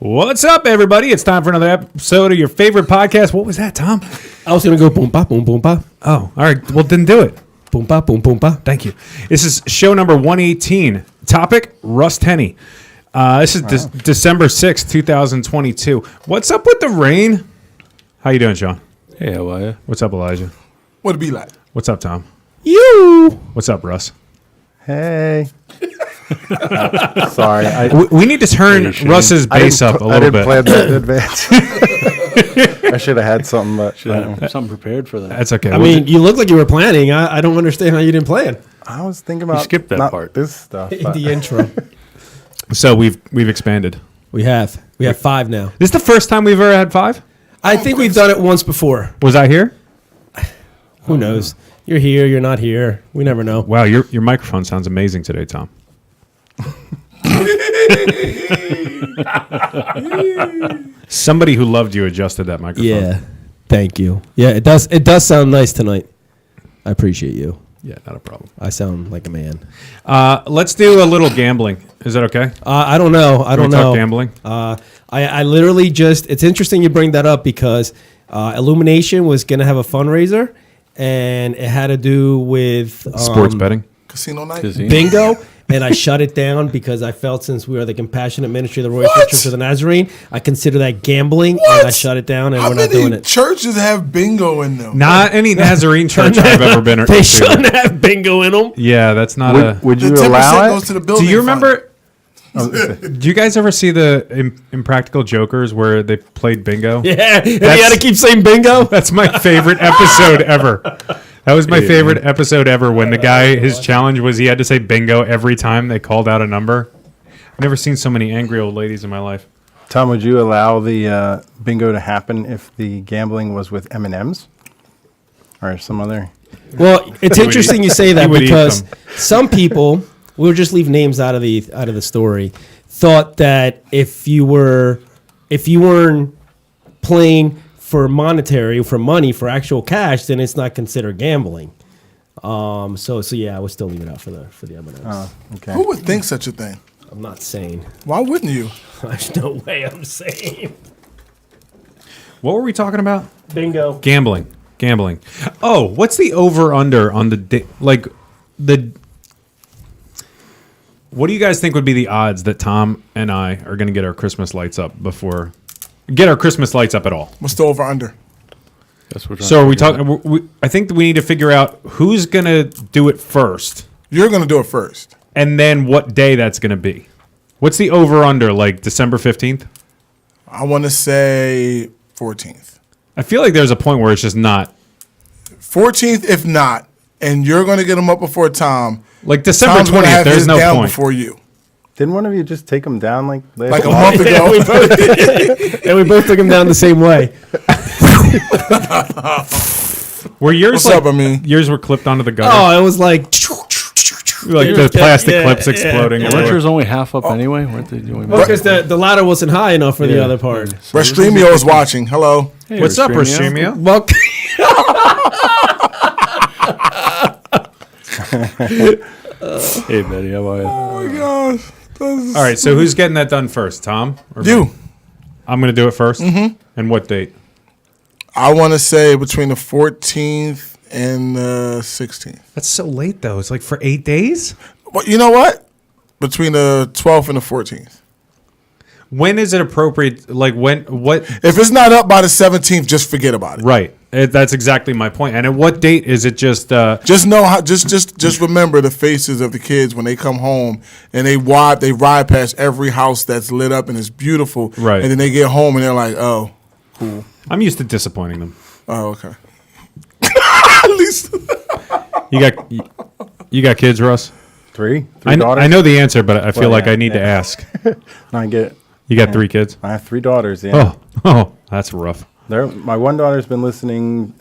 What's up, everybody? It's time for another episode of your favorite podcast. What was that, Tom? I was going to go boom, ba, boom, boom, ba. Oh, all right. Well, then do it. Boom, ba, boom, boom, ba. Thank you. This is show number 118. Topic, Rus Tenney. This is December 6th, 2022. What's up with the rain? How you doing, Sean? Hey, how are you? What's up, Elijah? What'd it be like? What's up, Tom? You. What's up, Russ? Hey. Sorry. We need to turn Russ's bass up a little bit. I didn't plan that in advance. I should have had something, but Something prepared for that. That's okay. I mean, you look like you were planning. I don't understand how you didn't plan. I was thinking about skipped that not part. this stuff. but- The intro. So we've expanded. We have 5 now. This is the first time we've ever had 5? I think we've done it once before. Was I here? Who knows? You're here. You're not here. We never know. Wow, your microphone sounds amazing today, Tom. Somebody who loved you adjusted that microphone. Yeah. Thank you. Yeah, it does. It does sound nice tonight. I appreciate you. Yeah, not a problem. I sound like a man. Let's do a little gambling. Is that okay? I don't know. I don't Can we know. talk gambling? I literally just. It's interesting you bring that up because Illumination was going to have a fundraiser, and it had to do with Sports betting. Casino night? bingo. And I shut it down because I felt since we are the compassionate ministry of the Royal What? Church of the Nazarene, I consider that gambling, What? and I shut it down, and How we're not many doing it. churches have bingo in them? Not any Nazarene church I've ever been They to. shouldn't have bingo in them. Yeah, that's not a. Would The you 10% allow goes it? to the building Do you fund. remember? Do you guys ever see the Impractical Jokers where they played bingo? Yeah, and you got to keep saying bingo. That's my favorite episode ever. That was my favorite episode ever when the guy, his challenge was he had to say bingo every time they called out a number. I've never seen so many angry old ladies in my life. Tom, would you allow the bingo to happen if the gambling was with M&Ms or some other? Well, it's interesting you say that He would eat because them. some people, we'll just leave names out of the story, thought that if you weren't playing for money, for actual cash, then it's not considered gambling. So yeah, I would still leave it out for the M&Ms. Oh, okay. Who would think such a thing? I'm not saying. Why wouldn't you? There's no way I'm saying. What were we talking about? Bingo. Gambling. Oh, what's the over/under on the What do you guys think would be the odds that Tom and I are going to get our Christmas lights up at all? What's the over under? That's what So are we talking? I think we need to figure out who's going to do it first, You're going to do it first. and then what day that's going to be. What's the over/under? Like December 15th? I want to say 14th. I feel like there's a point where it's just not 14th, if not, and you're going to get them up before Tom. like December Tom's gonna 20th. have There's his no down point. before you. Didn't one of you just take them down like last Like a month? month ago. And we both took him down the same way. Were yours What's up, I mean? yours were clipped onto the gutter, Oh, it was like like the plastic yeah, clips yeah. exploding. Yeah, everywhere. weren't yours only half up anyway? Weren't they doing because the ladder wasn't high enough for the other part. Restreamio is watching. Hello. Hey, What's up, Restreamio? Rashimia? Well, Hey, Betty, how are you? Oh, my gosh. All right, so who's getting that done first, Tom? Or me? You. I'm going to do it 1st. And what date? I want to say between the 14th and the 16th. That's so late, though. It's like for 8 days? Well, you know what? Between the 12th and the 14th. When is it appropriate? Like, what? If it's not up by the 17th, just forget about it. Right. That's exactly my point. And at what date is it just... Just know how. Just remember the faces of the kids when they come home and they ride past every house that's lit up and it's beautiful. Right. And then they get home and they're like, "Oh, cool. I'm used to disappointing them. Oh, okay." At least You got kids, Russ? Three I daughters. know the answer, but I feel Well, like yeah, I need to yeah. ask. I You got 3 kids? have 3 daughters. Yeah. Oh, that's rough. My one daughter's been listening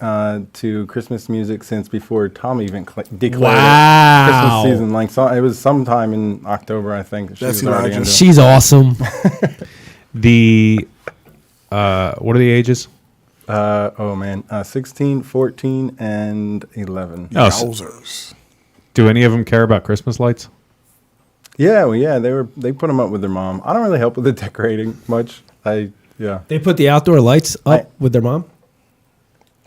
to Christmas music since before Tom even declared Wow. Christmas season. Like it was sometime in October, I think. She That's was already Elijah. into it. she's awesome. What are the ages? 16, 14, and 11. Oh, so Yowzers. do any of them care about Christmas lights? Yeah, well, yeah, they put them up with their mom. I don't really help with the decorating much. They put the outdoor lights up with their mom.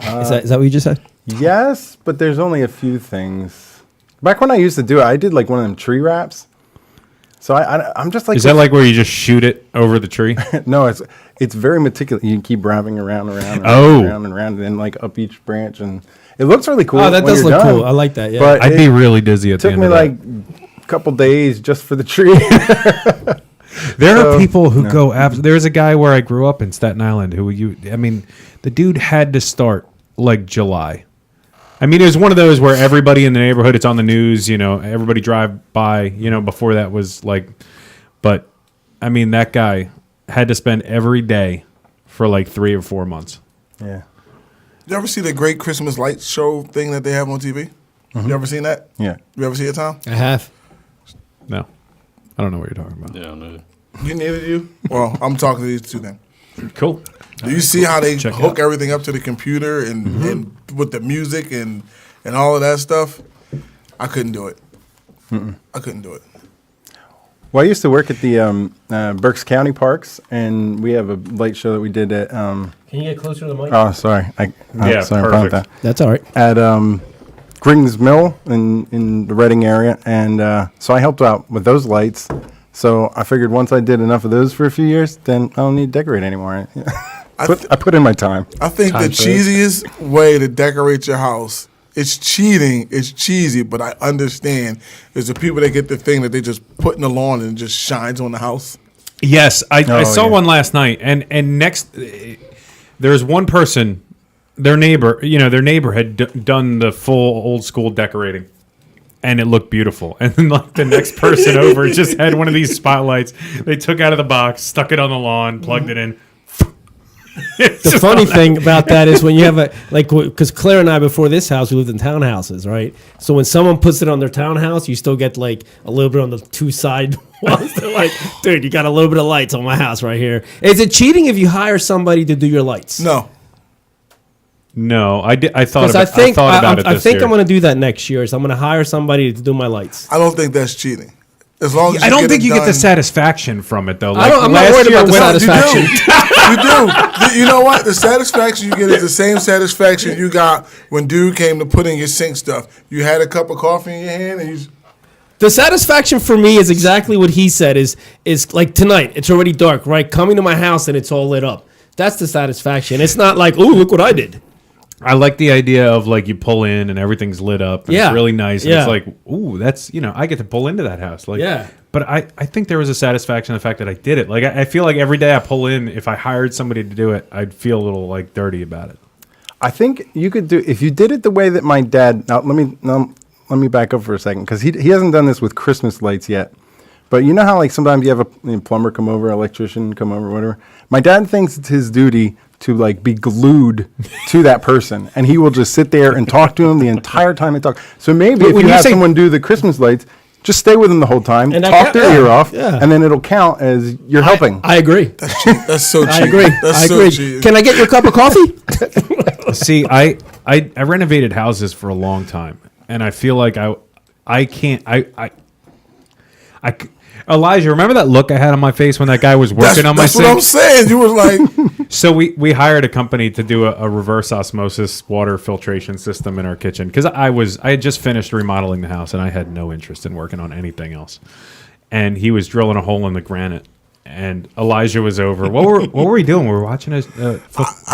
Is that what you just said? Yes, but there's only a few things. Back when I used to do it, I did like one of them tree wraps. So I'm just like. Is that like where you just shoot it over the tree? No, it's very meticulous. You keep wrapping around, around, and then like up each branch, and it looks really cool. Oh, that when does you're look done. cool. I like that. Yeah. But I'd be really dizzy at the took end me of like that. a couple days just for the tree. There are So, people who go. There's a guy where I grew up in Staten Island who the dude had to start like July. I mean, it was one of those where everybody in the neighborhood, it's on the news, everybody drive by, before that was like, but I mean, that guy had to spend every day for like 3 or 4 months. Yeah. You ever see the Great Christmas Lights show thing that they have on TV? You ever seen that? Yeah. You ever see it, Tom? I have. No, I don't know what you're talking about. Yeah, no. You neither do you? Well, I'm talking to these two then. Cool. Do you see how they Check it hook out. everything up to the computer and with the music and all of that stuff? I couldn't do it. I couldn't do it. Well, I used to work at the Berks County Parks, and we have a light show that we did at. Can you get closer to the mic? Oh, sorry. Yeah, sorry about perfect. that. That's all right. At Grings Mill in the Reading area, and so I helped out with those lights. So I figured once I did enough of those for a few years, then I don't need to decorate anymore. I put in my time. I think the cheesiest way to decorate your house, it's cheating, it's cheesy, but I understand. There's the people that get the thing that they just put in the lawn and it just shines on the house. Yes, I saw yeah. one last night, and next there's one person, their neighbor had done the full old school decorating, and it looked beautiful. And then like the next person over just had one of these spotlights they took out of the box, stuck it on the lawn, plugged it in. The funny thing about that is when you have because Claire and I before this house we lived in townhouses, right? So when someone puts it on their townhouse, you still get like a little bit on the two side ones. They're like, dude, you got a little bit of lights on my house right here. Is it cheating if you hire somebody to do your lights? No, I did. I thought Because about, I thought about it I this think year. I'm going to do that next year. So I'm going to hire somebody to do my lights. I don't think that's cheating. As long as I don't get think it you get the done- satisfaction from it though. I'm not worried about the satisfaction. You do. You know what? The satisfaction you get is the same satisfaction you got when dude came to put in your sink stuff. You had a cup of coffee in your hand and you. The satisfaction for me is exactly what he said. Is like tonight. It's already dark, right? Coming to my house and it's all lit up. That's the satisfaction. It's not like, oh, look what I did. I like the idea of like you pull in and everything's lit up. And Yeah. It's really nice. And Yeah. it's like, ooh, that's, I get to pull into that house. Like, Yeah. But I think there was a satisfaction in the fact that I did it. Like, I feel like every day I pull in, if I hired somebody to do it, I'd feel a little like dirty about it. I think you could do if you did it the way that my dad. Now let me back up for a second because he hasn't done this with Christmas lights yet. But you know how like sometimes you have a plumber come over, electrician come over, whatever. My dad thinks it's his duty to like be glued to that person, and he will just sit there and talk to him the entire time they talk. So maybe if when you you have say- someone do the Christmas lights, just stay with them the whole time, And talk their ear off, yeah. and then it'll count as you're helping. I agree. That's so cheap. I agree. That's I so agree. cheap. Can I get your cup of coffee? See, I renovated houses for a long time, and I feel like I can't. Elijah, remember that look I had on my face when that guy was working on my That's sink? what I'm saying. You was like, So we hired a company to do a reverse osmosis water filtration system in our kitchen because I had just finished remodeling the house and I had no interest in working on anything else. And he was drilling a hole in the granite, and Elijah was over. What were we doing? We were watching I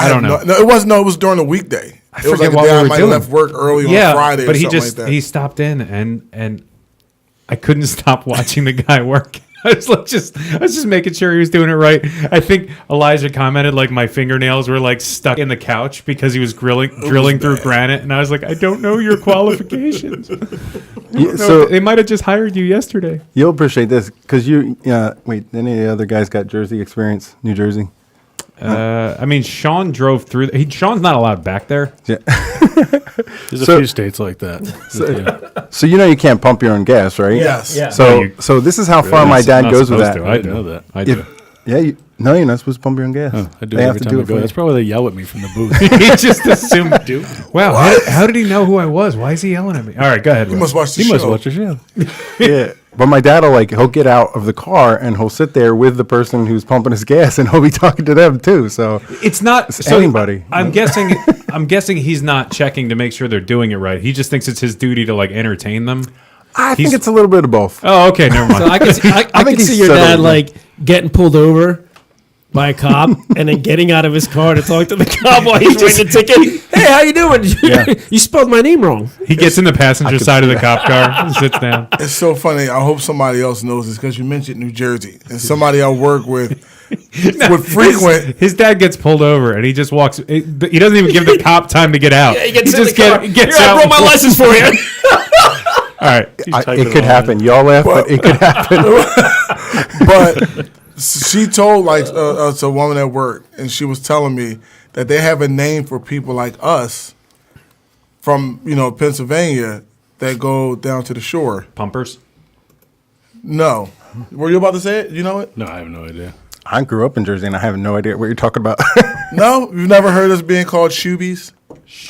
don't know. No, it wasn't. No, it was during the weekday. I It was forget like a what day we I were might doing. have left work early Yeah, on Friday. but or he something just like that. he stopped in and I couldn't stop watching the guy work. I was just making sure he was doing it right. I think Elijah commented like my fingernails were like stuck in the couch because he was drilling through granite, and I was like, I don't know your qualifications. So They might have just hired you yesterday. you'll appreciate this because you. Wait, any of the other guys got Jersey experience? New Jersey. I mean, Sean drove through. Sean's not allowed back there. Yeah. There's So- a few states like that. Yeah. So you know you can't pump your own gas, right? Yes. Yeah. So No, so this is how far my dad Not goes with supposed that. to. I didn't know that. I do. Yeah, no, you're not supposed to pump your own gas. I do They it have every to time do I it for go. you. That's probably they yell at me from the booth. He just assumed. Wow, how did he know who I was? Why is he yelling at me? All right, go ahead. You Russ. must watch the You show. must watch the show. Yeah. But my dad will he'll get out of the car and he'll sit there with the person who's pumping his gas and he'll be talking to them too. So It's not It's anybody. I'm guessing he's not checking to make sure they're doing it right. He just thinks it's his duty to entertain them. I think He's- it's a little bit of both. Oh, okay, never mind. So I can think see he's your dad settled. getting pulled over by a cop and then getting out of his car to talk to the cop while he's writing the ticket. Hey, how you doing? You spelled my name wrong. He gets in the passenger side of the cop car and sits down. It's so funny. I hope somebody else knows this because you mentioned New Jersey and somebody I work with would frequent. His dad gets pulled over and he just walks. He doesn't even give the cop time to get out. He gets in just the car. gets Here, out. I brought my before- license for you. All right. It could happen. Y'all laugh, but it could happen. But she told it's a woman at work, and she was telling me that they have a name for people like us from Pennsylvania that go down to the shore. Pumpers. No, were you about to say it? You know it? No, I have no idea. I grew up in Jersey and I have no idea what you're talking about. No, you've never heard us being called shoobies?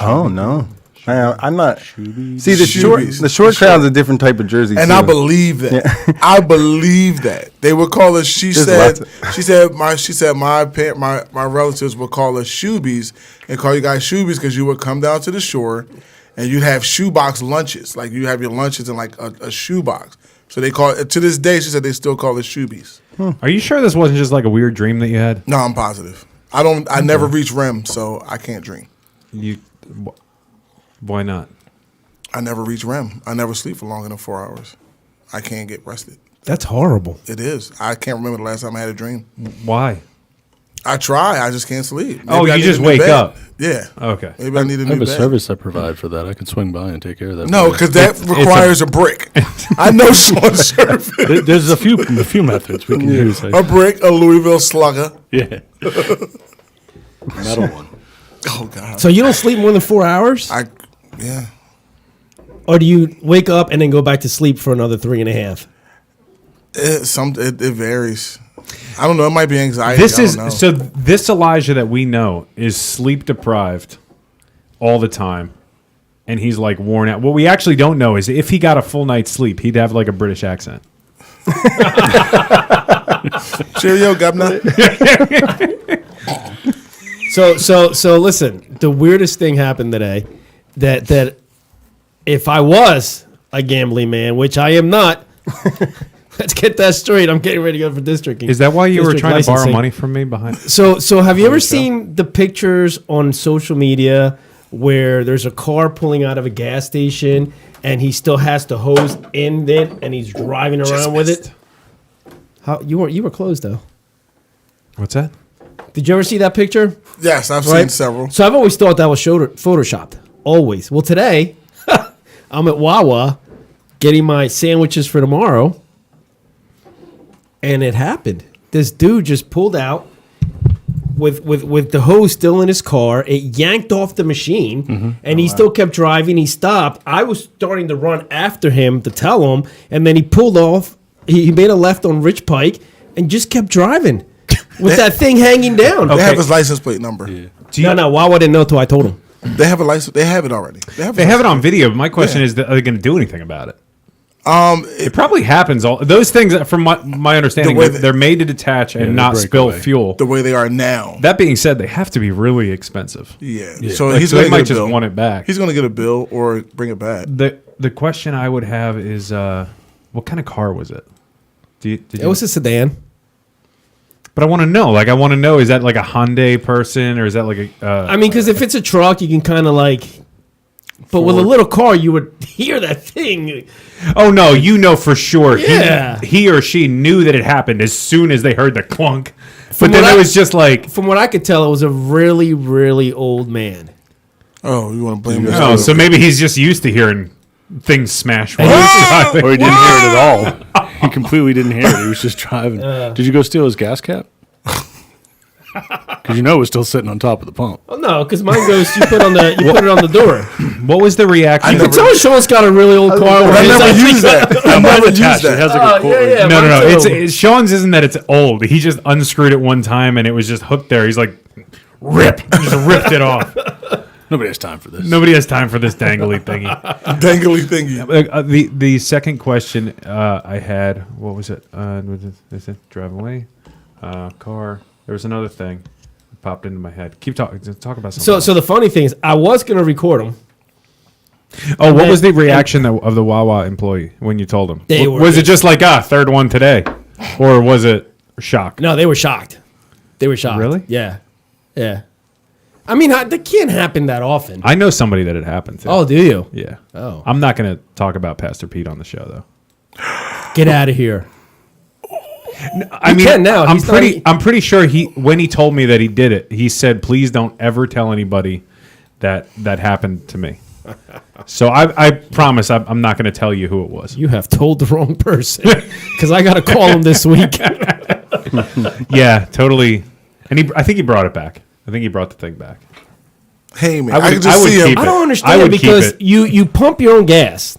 Oh no. I'm not. Shoobies? See, the Shoobies. short crowd's a different type of Jersey. And too. I believe that. I believe that they would call us. She There's said my relatives would call us shoobies and call you guys shoobies because you would come down to the shore and you'd have shoebox lunches. Like you have your lunches in a shoebox. So they call it, to this day. She said they still call us shoobies. Are you sure this wasn't just a weird dream that you had? No, I'm positive. I never reach REM, so I can't dream. Why not? I never reach REM. I never sleep for longer than 4 hours. I can't get rested. That's horrible. It is. I can't remember the last time I had a dream. Why? I try. I just can't sleep. Maybe Oh, I you need just a new wake bed. up. Yeah. Okay. Maybe I need a I new have a bed. service I provide for that. I can swing by and take care of that. No, for you. because that requires a brick. I know Sean's service. There's a few methods we can use. A brick, a Louisville Slugger. Yeah. Metal one. Oh God. So you don't sleep more than 4 hours? Yeah. Or do you wake up and then go back to sleep for another 3.5? It varies. I don't know. It might be anxiety. This I is don't know. so. This Elijah that we know is sleep deprived all the time, and he's worn out. What we actually don't know is if he got a full night's sleep, he'd have a British accent. Cheerio, governor. So listen, the weirdest thing happened today that if I was a gambling man, which I am not, let's get that straight. I'm getting ready to go for districting. Is that why you were district trying to borrow licensing. money from me behind? So have you ever seen the pictures on social media where there's a car pulling out of a gas station and he still has the hose in it and he's driving around with it? How you were close though. What's that? Did you ever see that picture? Yes, I've seen Right? several. So I've always thought that was photoshopped. Always. Well, today I'm at Wawa getting my sandwiches for tomorrow, and it happened. This dude just pulled out with the hose still in his car. It yanked off the machine, and he still kept driving. He stopped. I was starting to run after him to tell him, and then he pulled off. He made a left on Rich Pike and just kept driving with that thing hanging down. They have his license plate number. No, Wawa didn't know until I told him. They have a license. They have it already. They have it on video. But my question is, are they going to do anything about it? It It probably happens. All those things, from my understanding, The way they're made to detach and they not break spill away. fuel. the way they are now. That being said, they have to be really expensive. Yeah. Yeah. So Like, he's so going they to might get a just bill. want it back. He's going to get a bill or bring it back. The question I would have is, what kind of car was it? Did It you? was a sedan. But I want to know. I want to know. Is that a Hyundai person or is that a? I mean, because if it's a truck, you can kind of but with a little car, you would hear that thing. Oh no, you know for sure. Yeah. He or she knew that it happened as soon as they heard the clunk. From But then what it I- was just From what I could tell, it was a really, really old man. Oh, you want to blame this? oh, so maybe he's just used to hearing things smash. While And he's Or he driving. didn't hear it at all. He completely didn't hear it. He was just driving. Did you go steal his gas cap? Because it was still sitting on top of the pump. Oh no, because mine goes. You put it on the door. What was the reaction? You can tell Sean's got a really old car. I where his never actually used that. I Mine's never used attached. It that. has a Oh, cord. yeah. No. mine too. It's Sean's isn't that it's old. He just unscrewed it one time and it was just hooked there. He's like, rip, just ripped it off. Nobody has time for this. Nobody has time for this dangly thingy. Dangly thingy. The second question I had, what was it? Was it drive away? Car. There was another thing that popped into my head. Keep talking. Talk about something. So the funny thing is, I was going to record them. Oh, what was the reaction of the Wawa employee when you told him? They were- Was it just like, third one today? Or was it shock? No, they were shocked. They were shocked. Really? Yeah. Yeah. I mean, that can't happen that often. I know somebody that it happened to. Oh, do you? Yeah. Oh. I'm not going to talk about Pastor Pete on the show, though. Get out of here. I mean, can now. I'm He's pretty. not- I'm pretty sure when he told me that he did it, he said, "Please don't ever tell anybody that happened to me." So I promise I'm not going to tell you who it was. You have told the wrong person because I got to call him this week. Yeah, totally. And I think he brought it back. I think he brought the thing back. Hey, man. I would- I can just I would see him. keep I don't I understand would keep because it. you pump your own gas,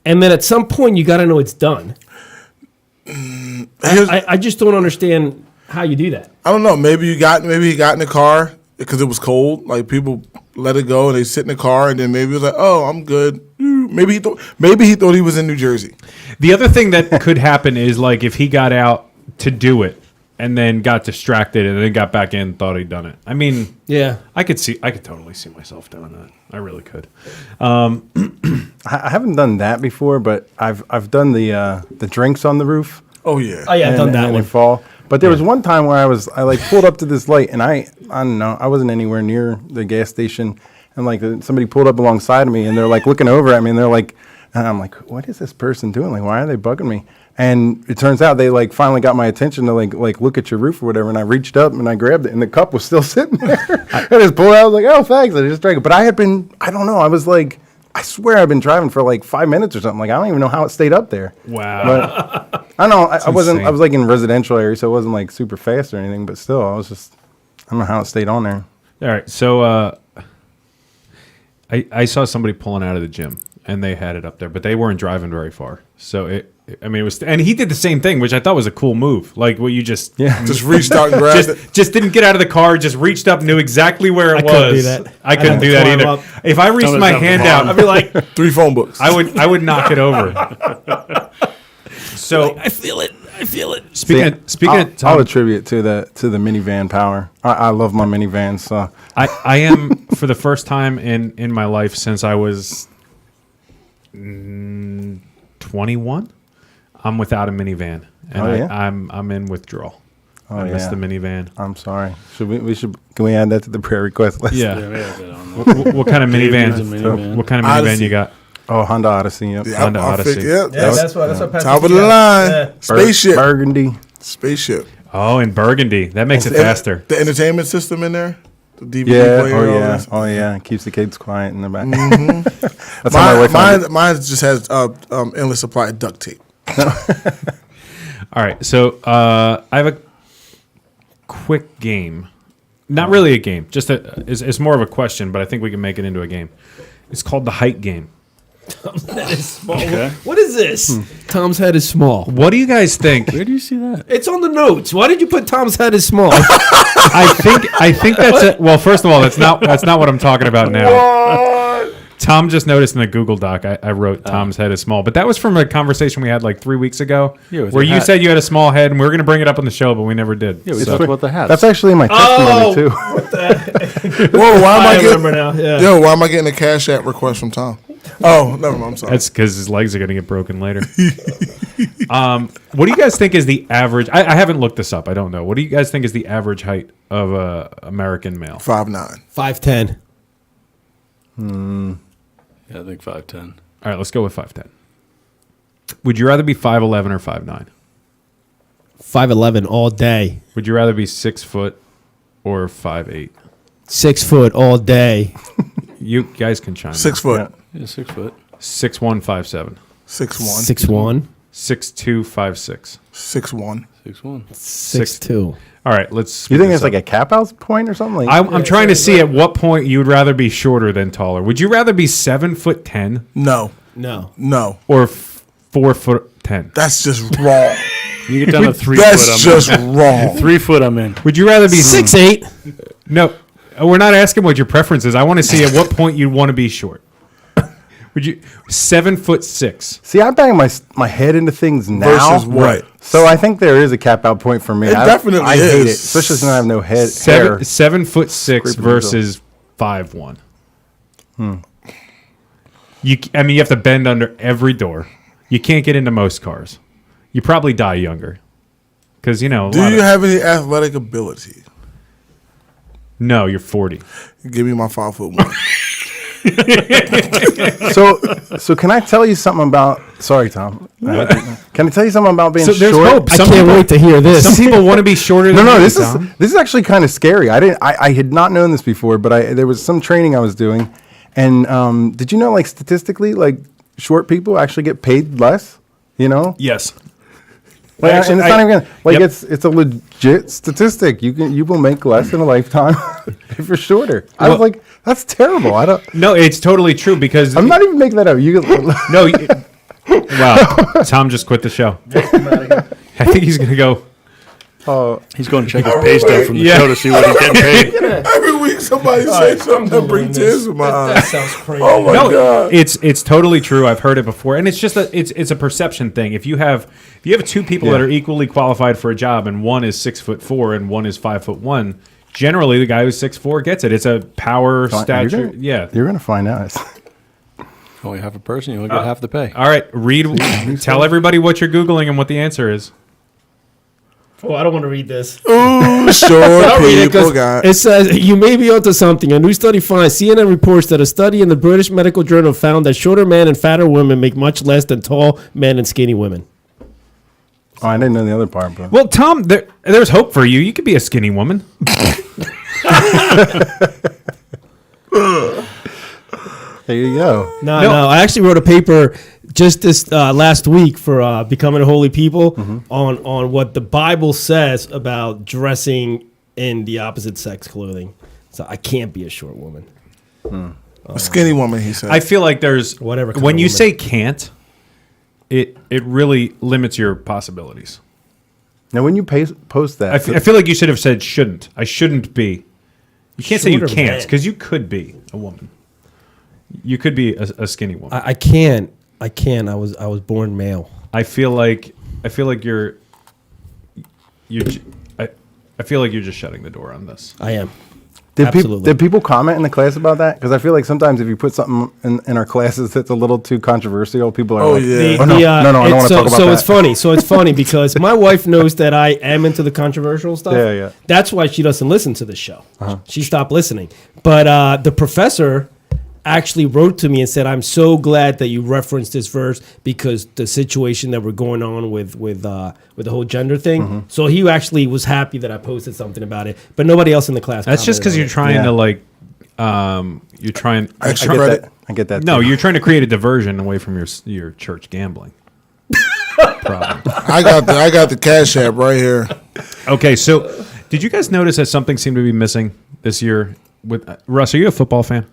and then at some point you got to know it's done. Here's- I just don't understand how you do that. I don't know. Maybe he got in the car because it was cold. Like people let it go and they sit in the car, and then maybe it was like, "Oh, I'm good." Maybe he thought he was in New Jersey. The other thing that could happen is like if he got out to do it and then got distracted and then got back in, and thought he'd done it. I mean, Yeah. I could totally see myself doing that. I really could. I haven't done that before, but I've done the drinks on the roof. Oh yeah. Oh yeah, I've done that and one. they fall. But there was one time where I like pulled up to this light, and I don't know, I wasn't anywhere near the gas station, and like somebody pulled up alongside of me, and they're like looking over at me, and they're like, and I'm like, what is this person doing? Like, why are they bugging me? And it turns out they like finally got my attention to like look at your roof or whatever, and I reached up and I grabbed it, and the cup was still sitting there. I just pulled it out. I was like, oh, thanks. I just drank it. But I don't know. I was like, I swear I've been driving for like 5 minutes or something. Like I don't even know how it stayed up there. Wow. But I don't know. I wasn't. insane. I was like in residential area, so it wasn't like super fast or anything. But still, I don't know how it stayed on there. All right, so I saw somebody pulling out of the gym, and they had it up there, but they weren't driving very far. So it was, and he did the same thing, which I thought was a cool move, like what you just Just reached out and grabbed it. just didn't get out of the car, just reached up, knew exactly where it was. couldn't do that. I couldn't I'd do that climb either. up. If I reached Tell my us hand how out, I'd be like, 3 phone books. I would knock it over. So I feel it. speaking of I'll Tom, attribute to the minivan power. I love my minivans. So I am for the first time in my life since I was 21. I'm without a minivan, and Oh, yeah? I'm in withdrawal. I miss yeah. the minivan. I'm sorry. Can we add that to the prayer request list? Yeah. Yeah, we have that on there. What kind of Dave needs a minivan? minivan. What kind of minivan Odyssey. you got? Oh, Honda Odyssey. Yep. Yeah, Honda I Odyssey. figured, yeah, Yeah, that's what. top of the line. Spaceship. Burgundy. Spaceship. Oh, in Burgundy. That makes it And faster. The entertainment system in there. The DVD Yeah. player. Oh and all yeah. this. Oh yeah. Keeps the kids quiet in the back. That's how my wife found it. Mine just has endless supply of duct tape. All right, so I have a quick game. Not really a game. Just it's more of a question, but I think we can make it into a game. It's called the height game. That is small. Okay. What is this? Tom's head is small. What do you guys think? Where do you see that? It's on the notes. Why did you put Tom's head is small? I think that's it. Well, first of all, that's not what I'm talking about now. Tom just noticed in the Google Doc I wrote Tom's head is small, but that was from a conversation we had like 3 weeks ago, Yeah, with where the you hat. said you had a small head, and we were going to bring it up on the show, but we never did. Yeah, we So- talked about the hats. That's actually in my testimony too. Whoa, why am I remember getting? now. Yeah. Yo, why am I getting a Cash App request from Tom? Oh, never mind. I'm sorry. That's because his legs are going to get broken later. What do you guys think is the average? I haven't looked this up. I don't know. What do you guys think is the average height of a American male? 5'9". 5'10". Yeah, I think 5'10". All right, let's go with 5'10". Would you rather be 5'11" or 5'9"? 5'11" all day. Would you rather be 6 foot or 5'8"? 6 foot all day. You guys can chime 6 foot. Yeah, 6 foot. 6'1", 5'7". 6'1". 6'1". 6'2", 5'6". 6'1". 6'1". 6'2". All right, let's. You think it's like a cap out point or something? Like I'm trying to see at what point you would rather be shorter than taller. Would you rather be 7'10" No, No. no. or 4'10"? That's just wrong. You get down to 3 That's foot. just wrong. 3 foot. I'm in. Would you rather be 6'8". No, We're not asking what your preference is. I want to see at what point you'd want to be short. Would you 7'6"? See, I bang my head into things now. Versus what? Right. So I think there is a cap out point for me. It definitely I hate it, is. especially since I have no hair. 7'6" Scraping versus 5'1". You have to bend under every door. You can't get into most cars. You probably die younger. Because, Do you have any athletic ability? No, you're 40. Give me my 5'1". So can I tell you something about? Sorry, Tom. Can I tell you something about being So there's short? hope. I can't wait to hear this. Some people want to be shorter than No, you, this Tom. is actually kind of scary. I had not known this before, but there was some training I was doing, and did you know, like, statistically, like, short people actually get paid less? You know, Yes. like, Actually, and it's not even like yep. it's a legit statistic. You will make less in a lifetime if you're shorter. I was Well- like, that's terrible. I don't. No, it's totally true because I'm not even making that up. You No. Wow. Tom just quit the show. I think he's going to go. He's going to check his pay stub from the Yeah. show to see what he's getting paid. Every week somebody says something that brings tears to my That eyes. sounds crazy. Oh my No, God. it's totally true. I've heard it before, and it's just it's a perception thing. If you have two people that are equally qualified for a job, and one is 6'4" and one is 5'1", generally the guy who's 6'4" gets it. It's a power stature. Yeah. you're gonna find out. Only half a person, you only get half the pay. All right, tell everybody what you're Googling and what the answer is. Oh, I don't want to read this. Ooh, short people got. It says, you may be onto something. A new study finds CNN reports that a study in the British Medical Journal found that shorter men and fatter women make much less than tall men and skinny women. Oh, I didn't know the other part, but Well, Tom, there's hope for you. You could be a skinny woman. there you go. No, I actually wrote a paper just this last week for Becoming a Holy People on what the Bible says about dressing in the opposite sex clothing. So I can't be a short woman. A skinny woman, he said. I feel like there's Whatever kind when of you woman. say can't, it really limits your possibilities. Now, when you post that, I feel like you should have said shouldn't. I shouldn't be. You can't say you Shorter can't man. because you could be a woman. You could be a skinny woman. I can't. I can't. I was born male. I feel like you're. I feel like you're just shutting the door on this. I am. Did people comment in the class about that? Because I feel like sometimes if you put something in our classes that's a little too controversial, people are Oh, like, yeah. no, I don't want to talk about so that. it's funny. So it's funny because my wife knows that I am into the controversial stuff. Yeah, yeah. That's why she doesn't listen to the show. She stopped listening. But the professor actually wrote to me and said, "I'm so glad that you referenced this verse because the situation that we're going on with the whole gender thing." So he actually was happy that I posted something about it, but nobody else in the class. That's just because commented you're on it. trying Yeah. to like, you're trying. Extra I get credit. that. I get that. No, too. you're trying to create a diversion away from your church gambling. Problem. I got the Cash App right here. Okay, so did you guys notice that something seemed to be missing this year? With Russ, are you a football fan?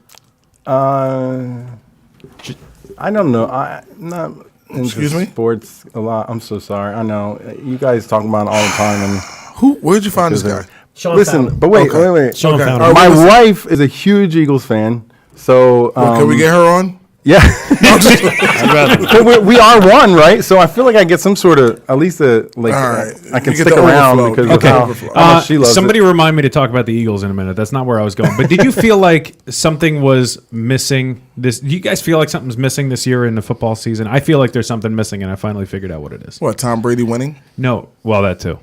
I don't know. I'm not into Excuse me? sports a lot. I'm so sorry. I know you guys talk about it all the time. And Where'd you find this guy? Sean listen, found it. but wait. Sean Okay. found All it. right, My listen. wife is a huge Eagles fan, so Can we get her on? yeah. I'd rather. But we are one, right? So I feel like I get some sort of at least I can All right. stick You get the around overflow. because You of get the how, overflow. how much she loves Somebody it. remind me to talk about the Eagles in a minute. That's not where I was going. But did you feel like something was missing this? Do you guys feel like something's missing this year in the football season? I feel like there's something missing, and I finally figured out what it is. What, Tom Brady winning? No, well, that too.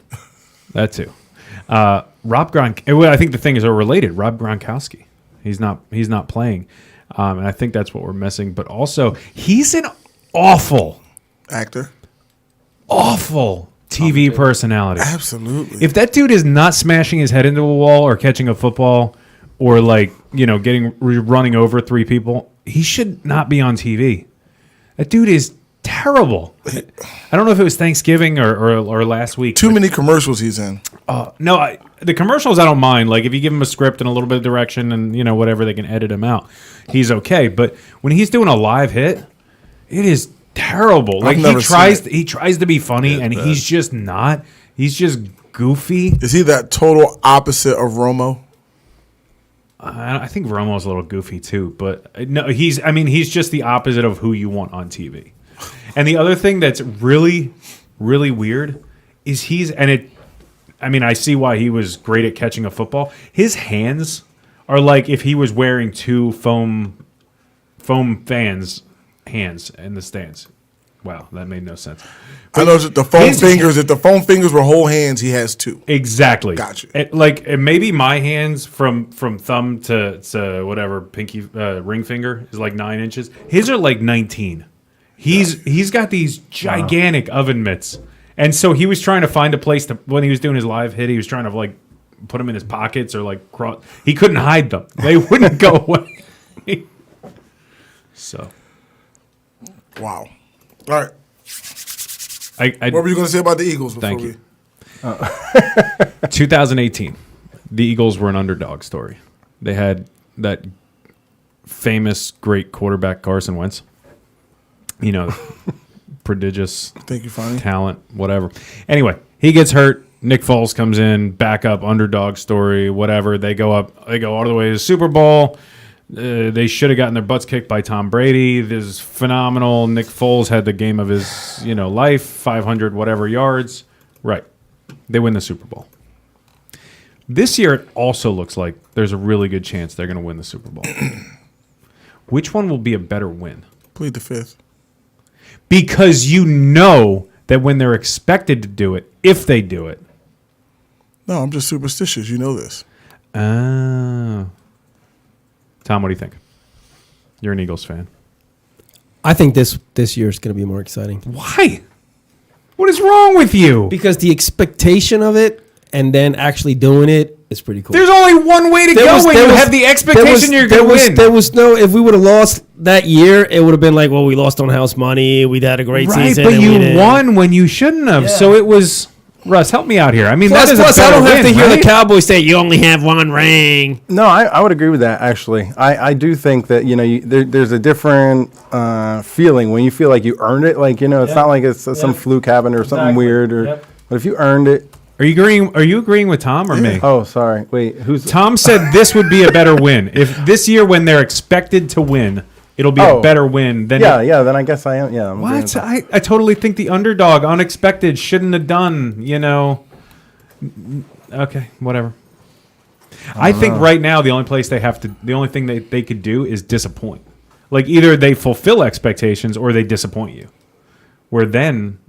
That too. Rob I think the things are related. Rob Gronkowski. He's not playing. And I think that's what we're missing. But also, he's an awful Actor? TV personality. Absolutely. If that dude is not smashing his head into a wall or catching a football or running over three people, he should not be on TV. That dude is terrible. I don't know if it was Thanksgiving or last week. Too many commercials he's in. No, the commercials I don't mind. Like if you give him a script and a little bit of direction and whatever, they can edit him out. He's okay. But when he's doing a live hit, it is terrible. Like never seen it. he tries to be funny and he's just not. He's just goofy. Is he that total opposite of Romo? I think Romo's a little goofy too, but no, he's just the opposite of who you want on TV. And the other thing that's really, really weird is I see why he was great at catching a football. His hands are like if he was wearing two foam fans hands in the stands. Wow, that made no sense. I know that the foam fingers. If the foam fingers were whole hands, he has two. Exactly. Gotcha. Maybe my hands from thumb to whatever pinky ring finger is like 9 inches. His are like 19. He's got these gigantic oven mitts, and so he was trying to find a place to when he was doing his live hit. He was trying to like put them in his pockets or like cross. He couldn't hide them. They wouldn't go away. So. Wow. All right. What were you going to say about the Eagles? Thank you. 2018, the Eagles were an underdog story. They had that famous great quarterback Carson Wentz. You know, prodigious Thank you, Fonny. talent, whatever. Anyway, he gets hurt. Nick Foles comes in, backup, underdog story, whatever. They go all the way to the Super Bowl. They should have gotten their butts kicked by Tom Brady. This is phenomenal. Nick Foles had the game of his, life, 500 whatever yards. Right. They win the Super Bowl. This year, it also looks like there's a really good chance they're going to win the Super Bowl. Which one will be a better win? Plead the fifth. Because you know that when they're expected to do it, if they do it. No, I'm just superstitious. You know this. Oh. Tom, what do you think? You're an Eagles fan. I think this year is going to be more exciting. Why? What is wrong with you? Because the expectation of it and then actually doing it is pretty cool. There's only one way to go when you have the expectation you're going to win. There was no, if we would have lost that year, it would have been like, well, we lost on house money. We'd had a great season. Right, but you won when you shouldn't have. Yeah. So it was, Russ, help me out here. I mean, plus, that is I don't have to hear right? the Cowboys say, you only have one ring. No, I would agree with that, actually. I do think that, there's a different feeling when you feel like you earned it. Like, it's not like it's some fluke happened or something weird. But if you earned it. Are you agreeing with Tom or me? Oh, sorry. Wait, who's Tom said this would be a better win. If this year when they're expected to win, it'll be a better win than then I guess I am. Yeah. I'm what? I totally think the underdog, unexpected, shouldn't have done, Okay, whatever. I think right now the only thing they could do is disappoint. Like either they fulfill expectations or they disappoint you. Where then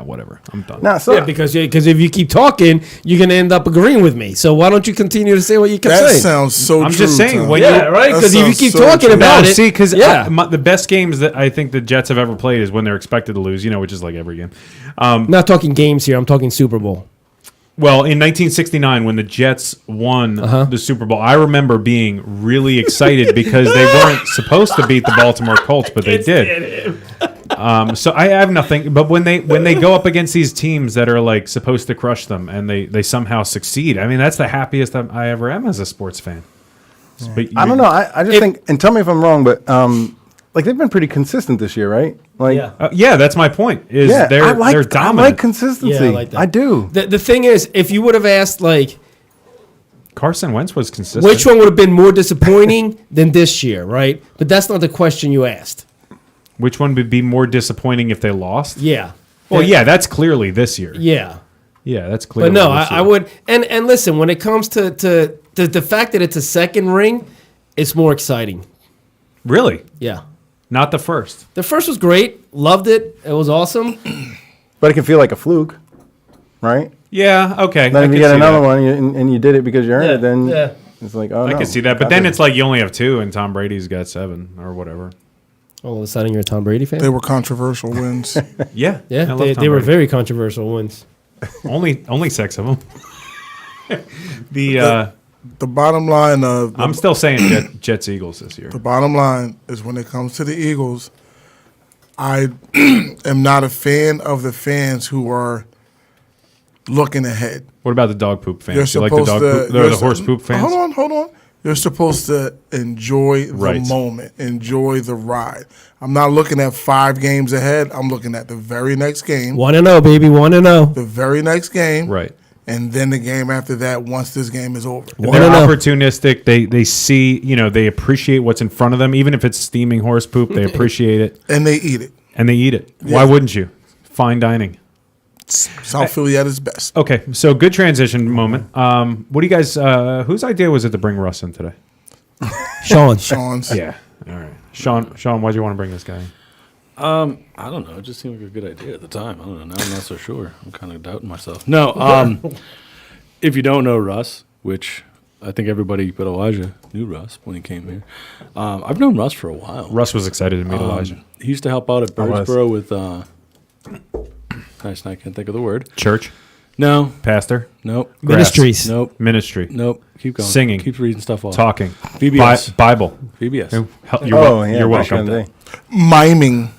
whatever. I'm done. No, because if you keep talking, you're going to end up agreeing with me. So why don't you continue to say what you kept saying? That sounds so I'm true. just saying. Right? Because if you keep talking about it. See, because the best games that I think the Jets have ever played is when they're expected to lose, which is like every game. Not talking games here. I'm talking Super Bowl. Well, in 1969, when the Jets won the Super Bowl, I remember being really excited because they weren't supposed to beat the Baltimore Colts, but they did. So I have nothing. But when they go up against these teams that are like supposed to crush them and they somehow succeed, I mean that's the happiest I ever am as a sports fan. But I don't know. I just think, and tell me if I'm wrong, but like they've been pretty consistent this year, right? Like, that's my point. They're dominant. I like consistency. Yeah, I like that. I do. The thing is, if you would have asked like Carson Wentz was consistent, which one would have been more disappointing than this year, right? But that's not the question you asked. Which one would be more disappointing if they lost? Yeah. Well, that's clearly this year. Yeah. Yeah, that's clearly. But no, I would. And listen, when it comes to the fact that it's a second ring, it's more exciting. Really? Yeah. Not the first. The first was great. Loved it. It was awesome. But it can feel like a fluke, right? Yeah. Okay. Then if you get another one and you did it because you earned it, then it's like, oh, I can see that. But then it's like you only have 2, and Tom Brady's got 7 or whatever. All of a sudden, you're a Tom Brady fan? They were controversial wins. Yeah. Yeah, they were very controversial wins. only 6 of them. The bottom line of... I'm still saying Jets Eagles this year. The bottom line is when it comes to the Eagles, I am not a fan of the fans who are looking ahead. What about the dog poop fans? You're Do you like the dog poop, or the horse poop fans? Hold on. You're supposed to enjoy the moment, enjoy the ride. I'm not looking at 5 games ahead. I'm looking at the very next game. 1-0, baby, 1-0. The very next game. Right. and then the game after that once this game is over. They're No, no. opportunistic. They see, they appreciate what's in front of them, even if it's steaming horse poop. They appreciate it And they eat it. and they eat it. Why wouldn't you? Fine dining. South Philly at its best. Okay, so good transition moment. What do you guys? Whose idea was it to bring Russ in today? Sean. Sean's. Yeah. All right, Sean. Why'd you want to bring this guy in? I don't know. It just seemed like a good idea at the time. I don't know. Now I'm not so sure. I'm kind of doubting myself. No. If you don't know Russ, which I think everybody but Elijah knew Russ when he came here. I've known Russ for a while. Russ was excited to meet Elijah. He used to help out at Birdsboro with. Nice, I can't think of the word. Church, No. pastor, Nope. Ministries. Nope. ministry, Nope. Keep going. Singing. Keep reading stuff off. talking, VBS. Bible. VBS. You're back in welcome. the day. Miming.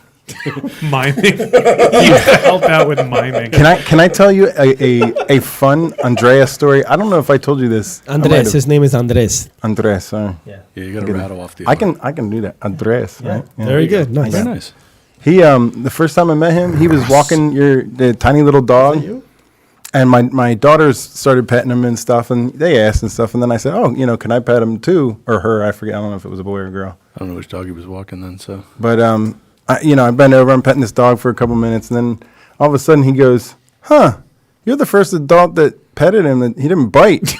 Miming. You help out with miming. Can I tell you a fun Andreas story? I don't know if I told you this. I might Andres. have. His name is Andres. Andres. Sorry. Yeah, you got to rattle off the. I can do that. Andres. Right? Yeah. Very good. Nice. Very nice. He the first time I met him, he was walking the tiny little dog, and my daughters started petting him and stuff, and they asked and stuff, and then I said, oh, can I pet him too, or her? I forget. I don't know if it was a boy or a girl. I don't know which dog he was walking then. So. But I bent over, I'm petting this dog for a couple minutes, and then all of a sudden he goes, "Huh, you're the first adult that petted him that he didn't bite."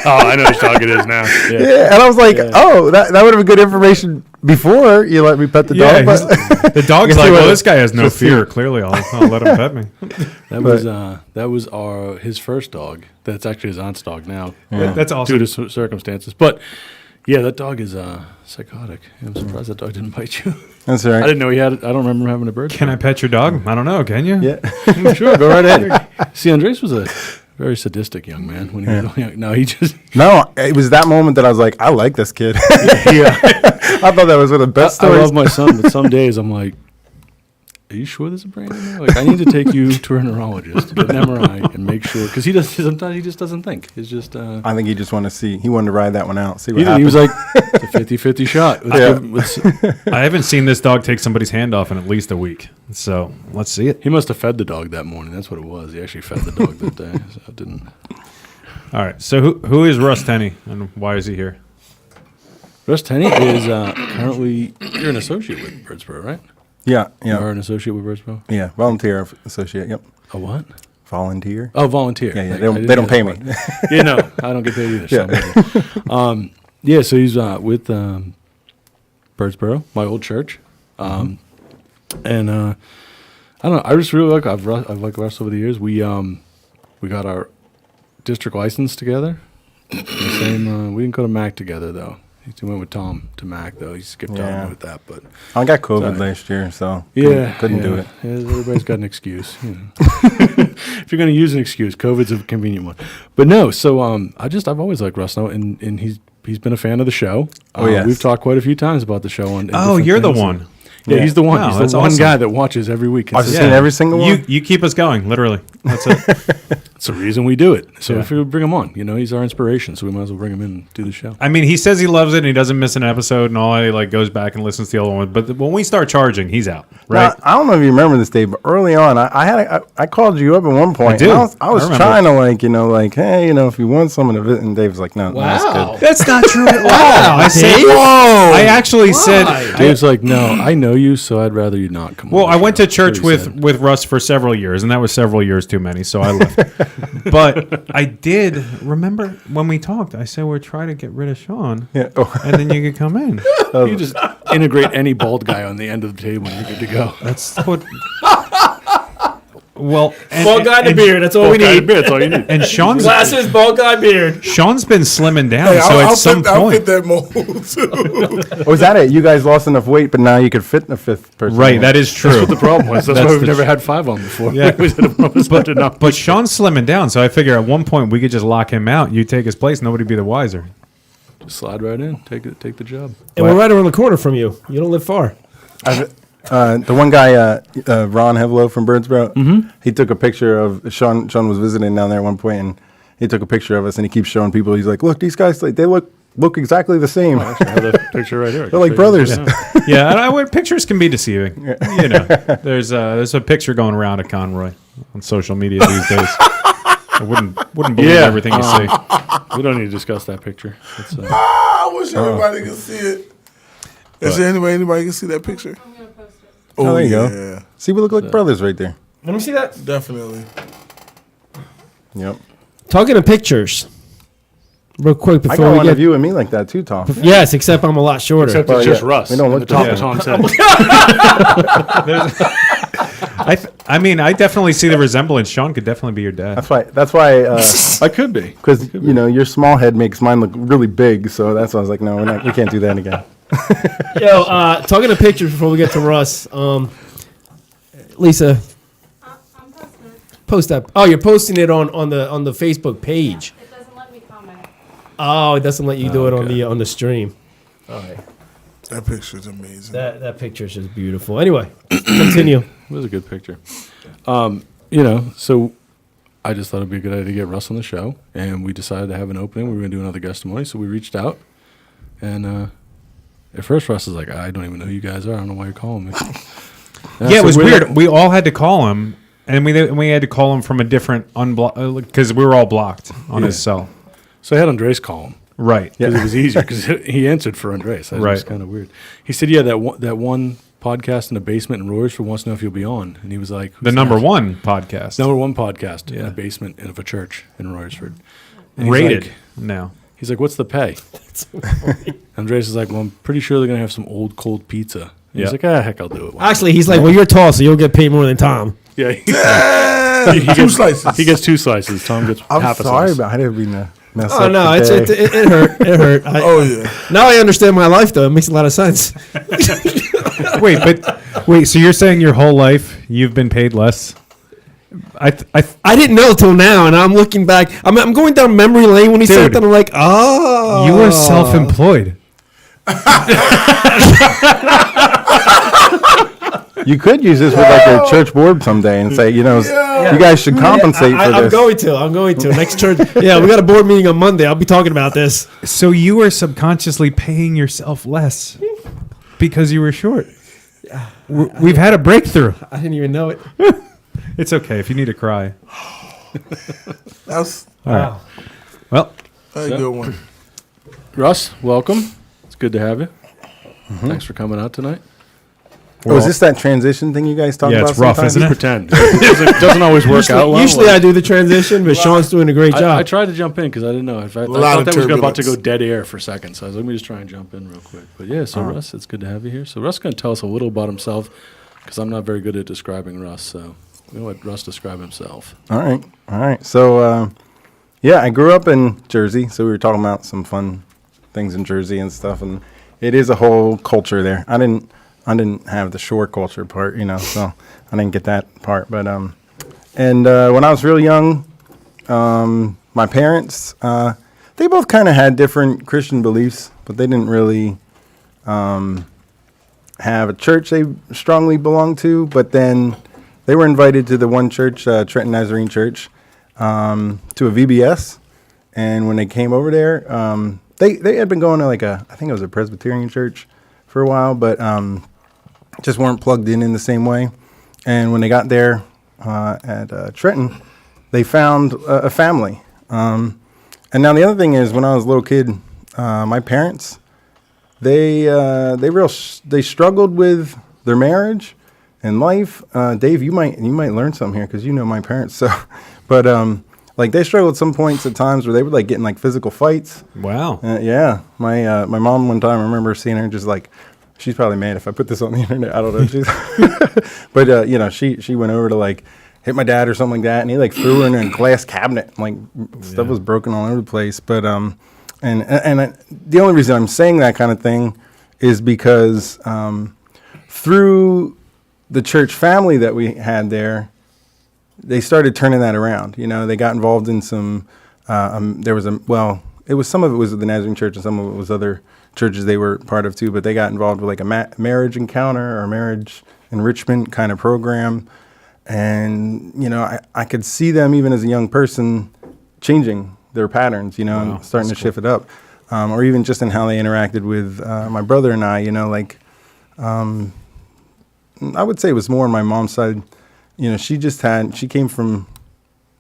Oh, I know which dog it is now. Yeah. Yeah, and I was like, "Oh, that would have been good information before you let me pet the dog." But The dog's like, well, this guy has no Just see fear. it. Clearly, I'll let him pet me. That was his first dog. That's actually his aunt's dog now. That's awesome. Due to circumstances, but yeah, that dog is psychotic. I'm surprised that dog didn't bite you. That's all I right. didn't know he had. I don't remember him having a bird. Can I pet your dog? I don't know. Can you? Yeah. Sure, go right ahead. See, Andres was a very sadistic young man when he was young. No, he just. No, it was that moment that I was like, I like this kid. Yeah. I thought that was one of the best I stories. love my son, but some days I'm like, are you sure there's a brain in there? Like, I need to take you to a neurologist, get an MRI, and make sure. Because sometimes he just doesn't think. It's just. I think he just wanted to see. He wanted to ride that one out. See what He happens. was like, it's a 50-50 shot. I haven't seen this dog take somebody's hand off in at least a week. So let's see it. He must have fed the dog that morning. That's what it was. He actually fed the dog that day. So it didn't. All right. So who is Rus Tenney and why is he here? Rus Tenney is currently, you're an associate with Birdsboro, right? Yeah, You are yeah, an associate with Birdsboro? yeah. Volunteer associate. Yep. A what? Volunteer. Oh, volunteer. Yeah, yeah. Like, They don't pay me. Yeah, no, I don't get paid either. So yeah, so he's with Birdsboro, my old church. And I don't know, I just really like, I've liked Russ over the years. We got our district license together. The same, we didn't go to Mac together, though. He went with Tom to Mac, though. He skipped Yeah. on with that, but I got COVID Sorry. last year, so yeah, couldn't do it. Yeah, everybody's got an excuse. You know. If you're going to use an excuse, COVID's a convenient one. But no, so I've always liked Russ, and he's been a fan of the show. Oh, yes. We've talked quite a few times about the show. On Oh, different you're the things. one. Yeah, Yeah. he's the one. Wow, he's that's the one awesome. guy that watches every week. I've seen every single one. You keep us going, literally. That's it. It's the reason we do it. So Yeah. if we bring him on, he's our inspiration. So we might as well bring him in and do the show. I mean, he says he loves it and he doesn't miss an episode and all. He goes back and listens to the other one. But when we start charging, he's out, right? Now, I don't know if you remember this, Dave, but early on, I called you up at one point. I do. and I was I remember. trying to hey, if you want someone to visit, and Dave was like, no, that's good. That's not true at all. I said, whoa. I actually said, Dave's like, no, I know you, so I'd rather you not come. well, on the I went show." to church That's what he with Russ for several years, and that was several years too many, so I left. But I did remember when we talked, I said, we're trying to get rid of Sean, Yeah. Oh, and then you could come in. said. You just integrate any bald guy on the end of the table, and you're good to go. That's what. Well, and, Bald guy and a beard. That's all we need. That's all you need. And Sean's Glasses, bald guy, beard. Sean's been slimming down, Hey, so at some I'll point, fit that mold too. was that it? You guys lost enough weight, but now you could fit in a fifth person. right? That is true. The problem was that's That's why we've the never had 5 on before. Yeah. We said one of us left enough. But Sean's slimming down, so I figure at one point we could just lock him out. You take his place, nobody be the wiser. Just slide right in, take the job. And we're right around the corner from you. You don't live far. The one guy, Ron Hevlo from Birdsboro, he took a picture of Sean. Sean was visiting down there at one point, and he took a picture of us, and he keeps showing people. He's like, "Look, these guys, they look exactly the same." I have the picture right here. They're like brothers. Yeah, pictures can be deceiving. There's a picture going around at Conroy on social media these days. I wouldn't believe everything you say. We don't need to discuss that picture. It's, I wish everybody could see it. Is there any way anybody can see that picture? I'm going to post it. Oh, there you yeah, go. See, we look like brothers right there. Let me see that. definitely. Yep. Talking of pictures, real quick I before got we one get. of you and me like that too, Tom. Yes, except I'm a lot shorter. except Well, it's just yeah. Russ. We don't and look the top the of same. Tom's head. I mean, I definitely see the resemblance. Sean could definitely be your dad. That's why. I could be. Because your small head makes mine look really big, so that's why I was like, no, we can't do that again. Yo, talking of pictures before we get to Russ. Lisa, I'm posting it. post that. Oh, you're posting it on the Facebook page. It doesn't let me comment. Oh, it doesn't let you do it on the stream. All right, That picture's amazing. that picture is just beautiful. Anyway, continue. It was a good picture. So I just thought it'd be a good idea to get Russ on the show, and we decided to have an opening. We were going to do another Guestimony, so we reached out, and at first Russ was like, I don't even know who you guys are. I don't know why you're calling me. Yeah, it was weird. We all had to call him, and we had to call him from a different unblock because we were all blocked on his cell. So I had Andres call him. Right. Because it was easier, because he answered for Andres. That was Right. kind of weird. He said, yeah, that one podcast in the basement in Royersford wants to know if you'll be on. And he was like... The "Who's number that?" one podcast. Number one podcast in Yeah. a basement of a church in Royersford. And he's Rated like- now. He's like, what's the pay? Andres is like, well, I'm pretty sure they're going to have some old cold pizza. And Yeah. He's like, heck, I'll do it. Actually, he's like, well, you're tall, so you'll get paid more than Tom. Yeah. He Two gets, slices. he gets 2 slices. Tom gets I'm half a sorry slice. about I didn't mean to mess Oh up no, the day. it hurt. It hurt. Oh yeah. Now I understand my life though. It makes a lot of sense. Wait. So you're saying your whole life you've been paid less? I didn't know till now, and I'm looking back. I'm going down memory lane when he said Dude. that. I'm like, oh, You were self-employed. You could use this with like a church board someday and say, you guys should compensate for I'm this. going to next church. Yeah, we got a board meeting on Monday. I'll be talking about this. So you were subconsciously paying yourself less because you were short. We've had a breakthrough. I didn't even know it. It's okay if you need to cry. That's All right. Well, a good one. Russ, welcome. It's good to have you. Thanks for coming out tonight. Oh, is this that transition thing you guys talk Yeah, about it's rough, sometimes? isn't it? Pretend. It doesn't always work out well. Usually I do the transition, but Sean's doing a great job. I tried to jump in because I didn't know. I lot thought of that was about to turbulence. go dead air for a second. So I was like, let me just try and jump in real quick. But yeah, so Russ, it's good to have you here. So Russ is going to tell us a little about himself because I'm not very good at describing Russ. So we'll let Russ describe himself. All right. So, I grew up in Jersey, so we were talking about some fun things in Jersey and stuff, and it is a whole culture there. I didn't have the shore culture part, so I didn't get that part. But when I was real young, my parents, they both kind of had different Christian beliefs, but they didn't really have a church they strongly belonged to. But then they were invited to the one church, Trenton Nazarene Church, to a VBS. And when they came over there, they had been going to I think it was a Presbyterian church for a while, but just weren't plugged in the same way. And when they got there at Trenton, they found a family. And now the other thing is, when I was a little kid, my parents, they struggled with their marriage and life. Dave, you might learn something here because you know my parents. So, but they struggled at some points at times where they would get in physical fights. wow. Yeah, my mom one time, I remember seeing her just she's probably mad if I put this on the internet. I don't know. But she went over to hit my dad or something like that, and he threw her in a glass cabinet. Stuff was broken all over the place. But and the only reason I'm saying that kind of thing is because through the church family that we had there, they started turning that around. They got involved in some. There was it was some of it was the Nazarene Church and some of it was other churches they were part of too. But they got involved with a marriage encounter or marriage enrichment kind of program, and I could see them even as a young person changing their patterns, and starting to shift it up, or even just in how they interacted with my brother and I. I would say it was more on my mom's side. She came from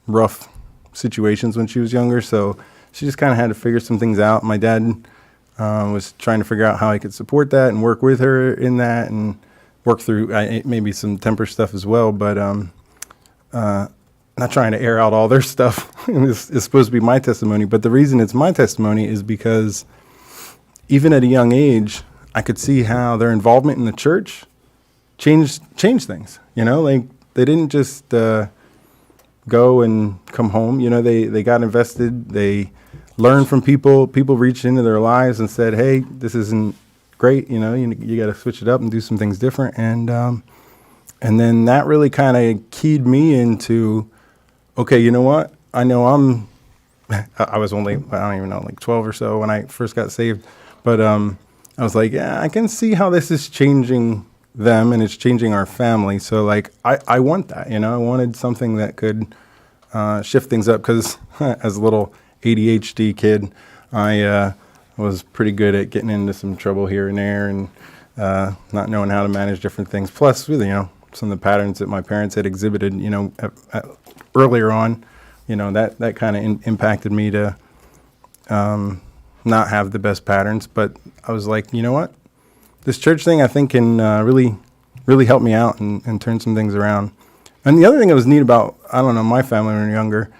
rough situations when she was younger, so she just kind of had to figure some things out. My dad was trying to figure out how he could support that and work with her in that and work through maybe some temper stuff as well, but not trying to air out all their stuff. It's supposed to be my testimony, but the reason it's my testimony is because even at a young age, I could see how their involvement in the church changed things. You know, like they didn't just go and come home. You know, they got invested. They learned from people. People reached into their lives and said, "Hey, this isn't great. You know, you got to switch it up and do some things different." And then that really kind of keyed me into, okay, you know what? I know I was only, I don't even know, like 12 or so when I first got saved. But I was like, yeah, I can see how this is changing them and it's changing our family. So like, I want that, you know, I wanted something that could shift things up because as a little ADHD kid, I was pretty good at getting into some trouble here and there and not knowing how to manage different things. Plus, really, you know, some of the patterns that my parents had exhibited, you know, earlier on, you know, that kind of impacted me to not have the best patterns. But I was like, you know what? This church thing I think can really help me out and turn some things around. And the other thing that was neat about, I don't know, my family when we were younger,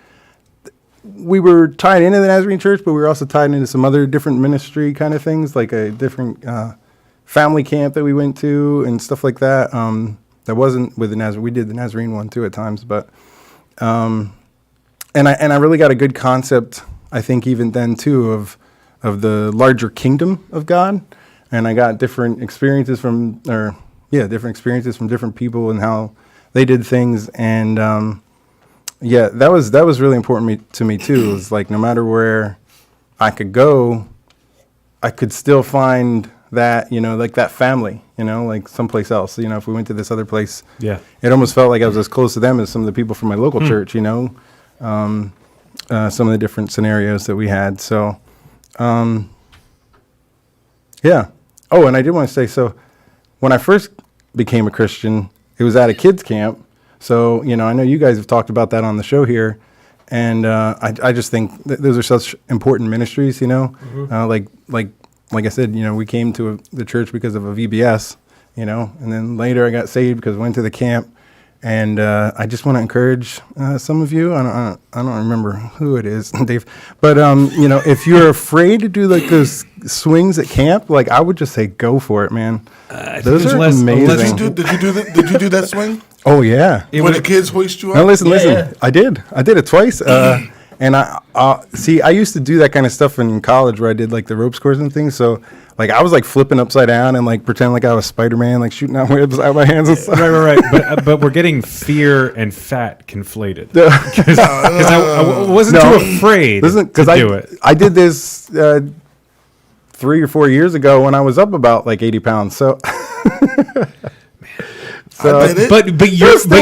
we were tied into the Nazarene church, but we were also tied into some other different ministry kind of things, like a different family camp that we went to and stuff like that. That wasn't with the Nazarene. We did the Nazarene one too at times, but and I really got a good concept, I think, even then too, of the larger kingdom of God. And I got different experiences from different people and how they did things. And that was really important to me too. It was like no matter where I could go, I could still find that, you know, like that family, you know, like someplace else. You know, if we went to this other place, Yeah. it almost felt like I was as close to them as some of the people from my local church, you know, some of the different scenarios that we had. So, yeah. Oh, and I did want to say, so when I first became a Christian, it was at a kids camp. So, you know, I know you guys have talked about that on the show here. And I just think that those are such important ministries, you know, like I said, you know, we came to the church because of a VBS, you know, and then later I got saved because I went to the camp. And I just want to encourage some of you. I don't remember who it is, Dave. But you know, if you're afraid to do like those swings at camp, like I would just say go for it, man. Those are amazing. Did you do that swing? Oh yeah. When the kids hoist you up? Now listen. Yeah. I did it twice. And I used to do that kind of stuff in college where I did like the ropes course and things. So like I was like flipping upside down and like pretending like I was Spider-Man, like shooting out webs out of my hands and stuff. Right. But we're getting fear and fat conflated. Because I wasn't too afraid to do it. I did this 3 or 4 years ago when I was up about like 80 pounds. So. But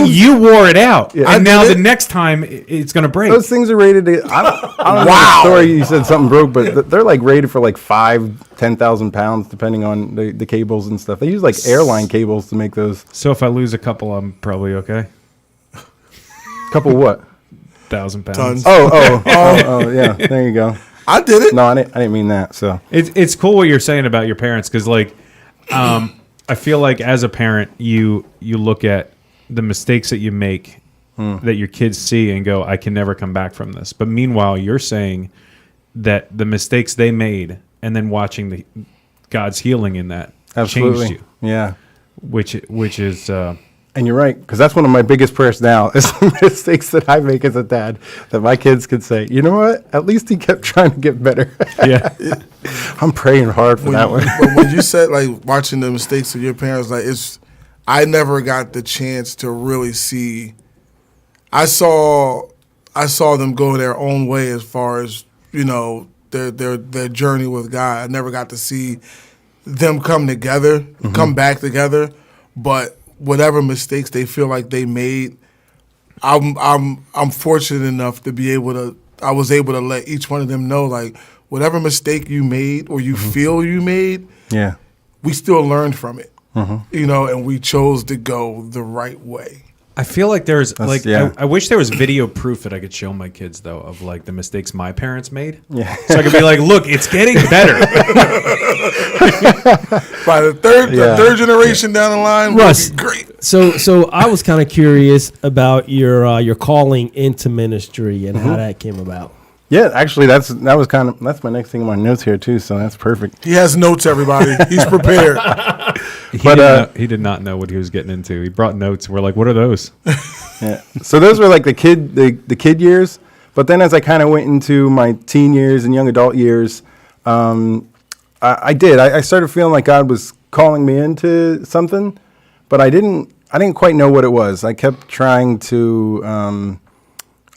you wore it out, Yeah. and now the next time it's going to break. Those things are rated. I don't know the story. You said something broke, but they're like rated for like 10,000 pounds, depending on the cables and stuff. They use like airline cables to make those. So if I lose a couple, I'm probably okay. Couple what? 1,000 pounds. Tons. Oh, yeah. There you go. I did it. No, I didn't mean that. So It's cool what you're saying about your parents because like, I feel like as a parent, you look at the mistakes that you make that your kids see and go, I can never come back from this. But meanwhile, you're saying that the mistakes they made and then watching God's healing in that absolutely, changed you. yeah. Which is And you're right, because that's one of my biggest prayers now is the mistakes that I make as a dad, that my kids could say, you know what? At least he kept trying to get better. yeah. I'm praying hard for that one. But when you said like watching the mistakes of your parents, like I never got the chance to really see. I saw them go their own way as far as, you know, their journey with God. I never got to see them come together, come back together. But whatever mistakes they feel like they made, I'm fortunate enough to be able to. I was able to let each one of them know, like, whatever mistake you made or you feel you made, Yeah. we still learned from it, you know, and we chose to go the right way. I feel like there's like yeah. I wish there was video proof that I could show my kids though of like the mistakes my parents made. Yeah. So I could be like, look, it's getting better. By the third generation down the line, Russ, would be great. So I was kind of curious about your calling into ministry and how that came about. Yeah, actually, that's my next thing in my notes here too. So that's perfect. He has notes, everybody. He's prepared. He did not know what he was getting into. He brought notes. We're like, what are those? Yeah. So those were like the kid years. But then as I kind of went into my teen years and young adult years, I started feeling like God was calling me into something, but I didn't quite know what it was. I kept trying to,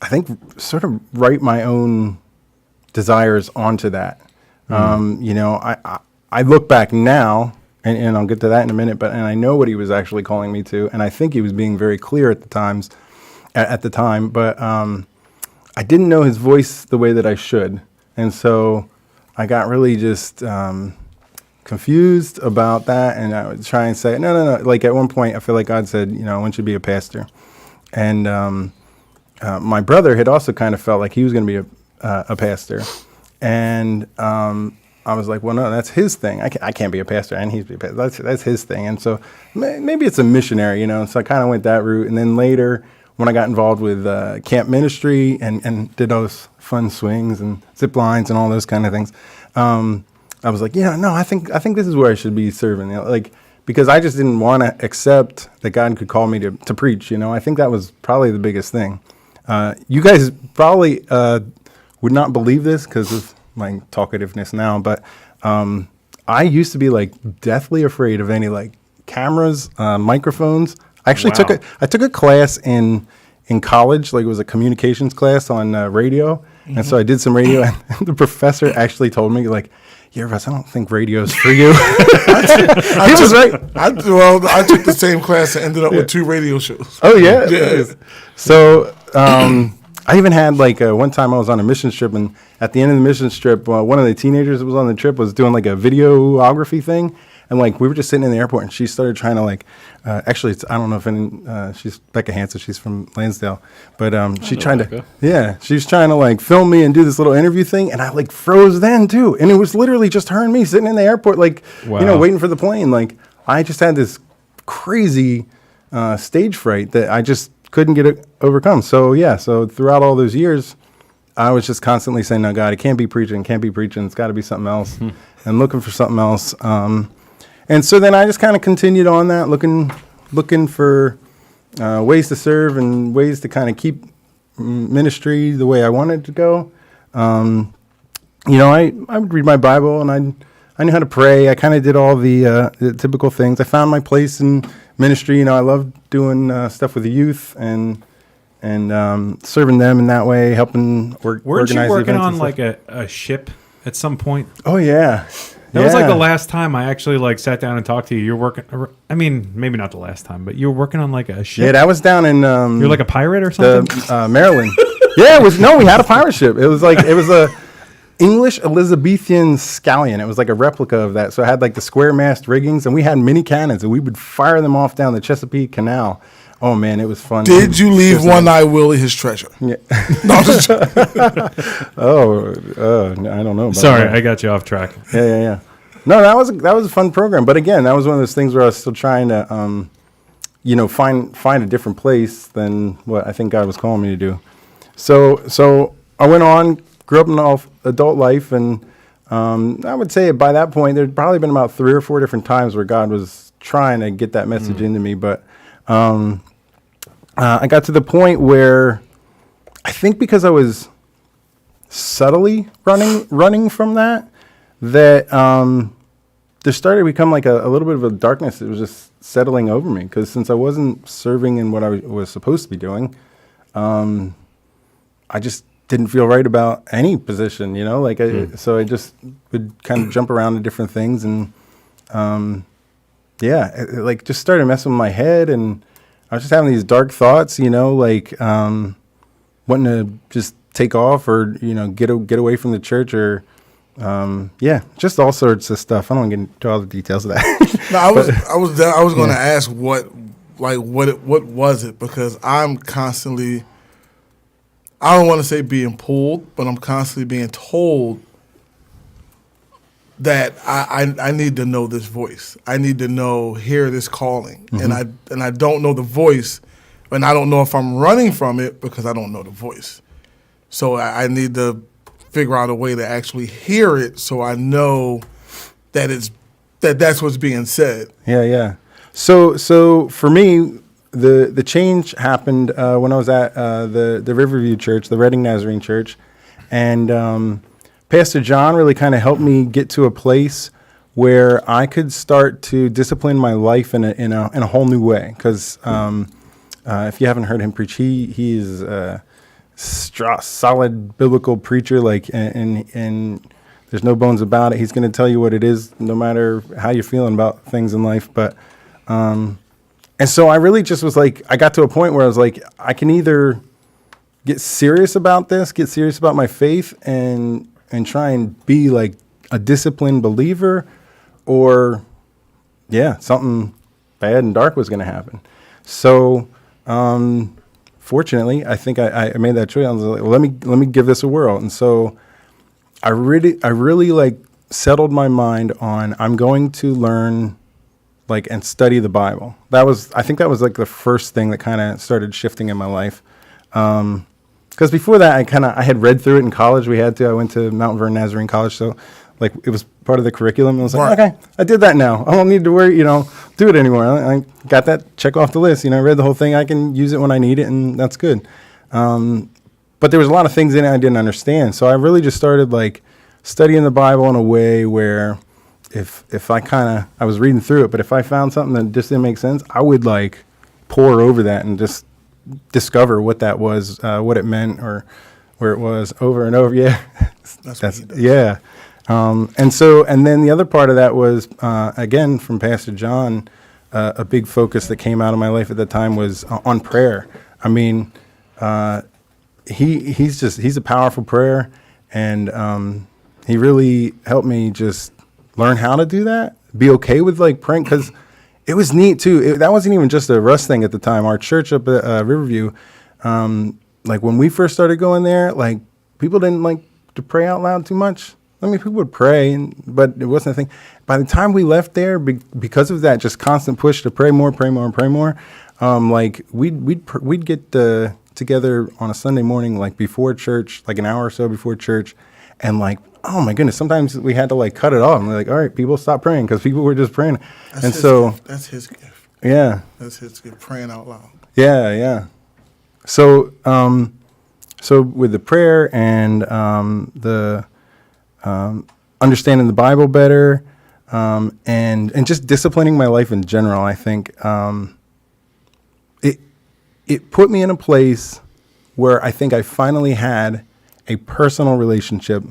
I think, sort of write my own desires onto that. You know, I look back now, and I'll get to that in a minute, and I know what he was actually calling me to, and I think he was being very clear at the time, but I didn't know his voice the way that I should, and so I got really just confused about that, and I would try and say, no. Like at one point, I feel like God said, you know, I want you to be a pastor, and my brother had also kind of felt like he was going to be a pastor, and I was like, well, no, that's his thing. I can't be a pastor, and he's be a pastor. That's his thing, and so maybe it's a missionary, you know. So I kind of went that route, and then later, when I got involved with camp ministry and did those fun swings and zip lines and all those kind of things, I was like, yeah, no, I think this is where I should be serving, you know, like, because I just didn't want to accept that God could call me to preach. You know, I think that was probably the biggest thing. You guys probably would not believe this because of my talkativeness now, but I used to be like deathly afraid of any like cameras, microphones. I actually took a class in college, like it was a communications class on radio, and so I did some radio, and the professor actually told me like, yeah, Russ, I don't think radio's for you. He was right. I took the same class and ended up with 2 radio shows. Oh yeah. Yeah. So I even had like one time I was on a mission trip, and at the end of the mission trip, one of the teenagers that was on the trip was doing like a videography thing, and like we were just sitting in the airport, and she started trying to like, actually, I don't know if any, she's Becca Hansen, she's from Lansdale, but she tried to, she's trying to like film me and do this little interview thing, and I like froze then too, and it was literally just her and me sitting in the airport, like you know, waiting for the plane. Like I just had this crazy stage fright that I just couldn't get overcome. So so throughout all those years, I was just constantly saying, no, God, it can't be preaching, it's got to be something else, and looking for something else. And so then I just kind of continued on that, looking for ways to serve and ways to kind of keep ministry the way I wanted to go. You know, I would read my Bible, and I knew how to pray. I kind of did all the typical things. I found my place in ministry. You know, I loved doing stuff with the youth and serving them in that way, helping Weren't organize you working events on and like stuff. a ship at some point? Oh yeah. That was like the last time I actually like sat down and talked to you. You're working. I mean, maybe not the last time, but you were working on like a ship. Yeah, that was down in. You're like a pirate or something. Maryland. Yeah, it was. No, we had a pirate ship. It was a English Elizabethan scallion. It was like a replica of that. So it had like the square mast riggings, and we had mini cannons, and we would fire them off down the Chesapeake Canal. Oh man, it was fun. Did you leave One-Eye Willie his treasure? Yeah. No, I'm just I don't know. About Sorry, that. I got you off track. Yeah. No, that was a fun program. But again, that was one of those things where I was still trying to, you know, find a different place than what I think God was calling me to do. So I went on, grew up in adult life, and I would say by that point there'd probably been about 3 or 4 different times where God was trying to get that message into me. But I got to the point where I think because I was subtly running from that there started to become like a little bit of a darkness that was just settling over me, because since I wasn't serving in what I was supposed to be doing, I just didn't feel right about any position, you know, like so I just would kind of jump around to different things, and it like just started messing with my head, and I was just having these dark thoughts, you know, like wanting to just take off, or you know, get away from the church, or just all sorts of stuff. I don't want to get into all the details of that. No, I was going to ask what like what was it? Because I'm constantly, I don't want to say being pulled, but I'm constantly being told that I need to know this voice. I need to hear this calling, and I don't know the voice, and I don't know if I'm running from it because I don't know the voice. So I need to figure out a way to actually hear it, so I know that that's what's being said. Yeah. So for me, the change happened when I was at the Riverview Church, the Reading Nazarene Church, and Pastor John really kind of helped me get to a place where I could start to discipline my life in a whole new way. Because if you haven't heard him preach, he's a solid biblical preacher, and there's no bones about it. He's going to tell you what it is, no matter how you're feeling about things in life. But and so I really just was like, I got to a point where I was like, I can either get serious about this, get serious about my faith, and try and be like a disciplined believer, or something bad and dark was going to happen. So fortunately, I think I made that choice. I was like, well, let me give this a whirl. And so I really like settled my mind on, I'm going to learn and study the Bible. I think that was like the first thing that kind of started shifting in my life. Because before that, I had read through it in college. I went to Mount Vernon Nazarene College, so it was part of the curriculum. I was like, okay, I did that now. I don't need to worry, do it anymore. I got that check off the list. I read the whole thing. I can use it when I need it, and that's good. But there was a lot of things in it I didn't understand. So I really just started studying the Bible in a way where if I was reading through it, but if I found something that just didn't make sense, I would pore over that and just discover what that was, what it meant, or where it was over and over. Yeah. That's what he does. Yeah. And then the other part of that was, again, from Pastor John, a big focus that came out of my life at the time was on prayer. I mean, he's a powerful prayer, and he really helped me just learn how to do that, be okay with praying, because it was neat too. That wasn't even just a Rus thing at the time. Our church up at Riverview, when we first started going there, people didn't like to pray out loud too much. I mean, people would pray, but it wasn't a thing. By the time we left there, because of that just constant push to pray more, we'd get together on a Sunday morning, before church, an hour or so before church, and oh my goodness, sometimes we had to cut it off. And we're all right, people stop praying, because people were just praying. That's his gift. Yeah. That's his gift, praying out loud. Yeah. So with the prayer and the understanding the Bible better, and just disciplining my life in general, I think it put me in a place where I think I finally had a personal relationship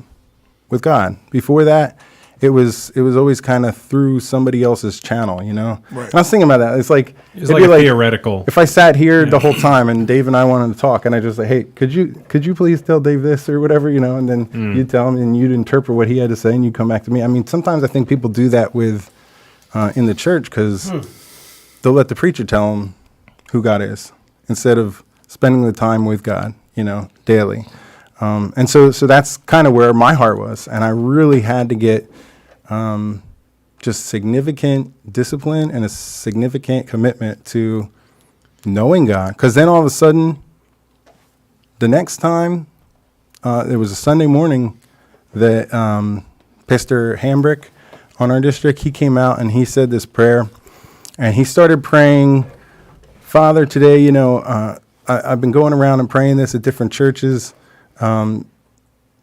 with God. Before that, it was always kind of through somebody else's channel, Right. And I was thinking about that. It's It's like theoretical. If I sat here the whole time and Dave and I wanted to talk, and I just say, hey, could you please tell Dave this or whatever, and then you'd tell him and you'd interpret what he had to say and you'd come back to me. I mean, sometimes I think people do that with in the church, because they'll let the preacher tell them who God is instead of spending the time with God, daily. And so that's kind of where my heart was. And I really had to get just significant discipline and a significant commitment to knowing God. Because then all of a sudden, the next time, there was a Sunday morning that Pastor Hambrick on our district, he came out and he said this prayer. And he started praying, Father, today, I've been going around and praying this at different churches,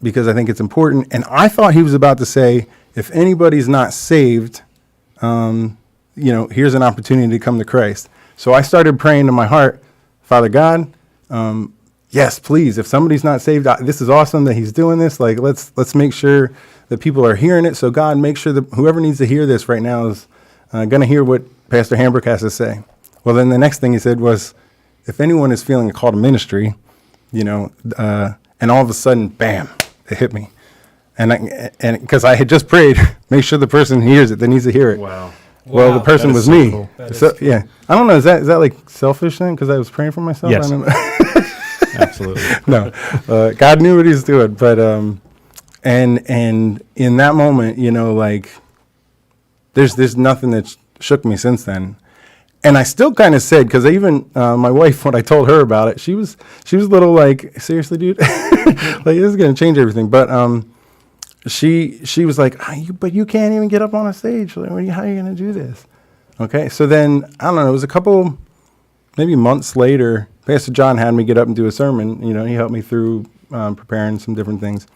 because I think it's important. And I thought he was about to say, if anybody's not saved, here's an opportunity to come to Christ. So I started praying to my heart, Father God, yes, please, if somebody's not saved, this is awesome that he's doing this. Let's make sure that people are hearing it. So God, make sure that whoever needs to hear this right now is going to hear what Pastor Hambrick has to say. Well, then the next thing he said was, if anyone is feeling a call to ministry, and all of a sudden, bam, it hit me. And because I had just prayed, make sure the person hears it that needs to hear it. Wow. Well, the Wow, person that was is so me. cool. So yeah, I don't know. Is that like selfish then? Because I was praying for myself. Yes. I don't know. Absolutely. No, God knew what He was doing. But and in that moment, you know, like there's nothing that shook me since then. And I still kind of said, because even my wife, when I told her about it, she was a little like, seriously, dude, like this is gonna change everything. But she was like, but you can't even get up on a stage. Like, how are you gonna do this? Okay, so then I don't know. It was a couple, maybe months later. Pastor John had me get up and do a sermon. You know, he helped me through preparing some different things.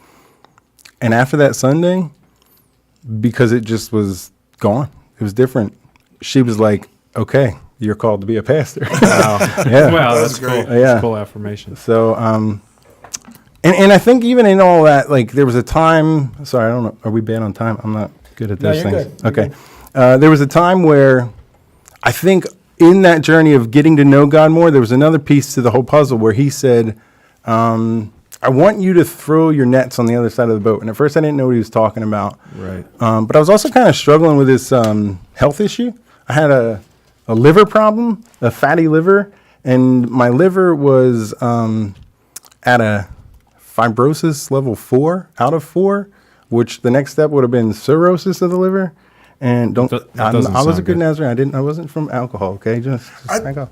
And after that Sunday, because it just was gone, it was different. She was like, okay, you're called to be a pastor. Wow. Yeah. Wow, That's that's cool. great. That's Yeah. a cool affirmation. So, and I think even in all that, like there was a time, sorry, I don't know, are we bad on time? I'm not good at No, those you're things. good. You're Okay. There was a time where I think in that journey of getting to know God more, there was another piece to the whole puzzle where He said, I want you to throw your nets on the other side of the boat. And at first I didn't know what He was talking about. Right. But I was also kind of struggling with this health issue. I had a liver problem, a fatty liver, and my liver was at a fibrosis level 4 out of 4, which the next step would have been cirrhosis of the liver. And That doesn't I was a sound good good. Nazarene. I wasn't from alcohol. Okay, just I- back off.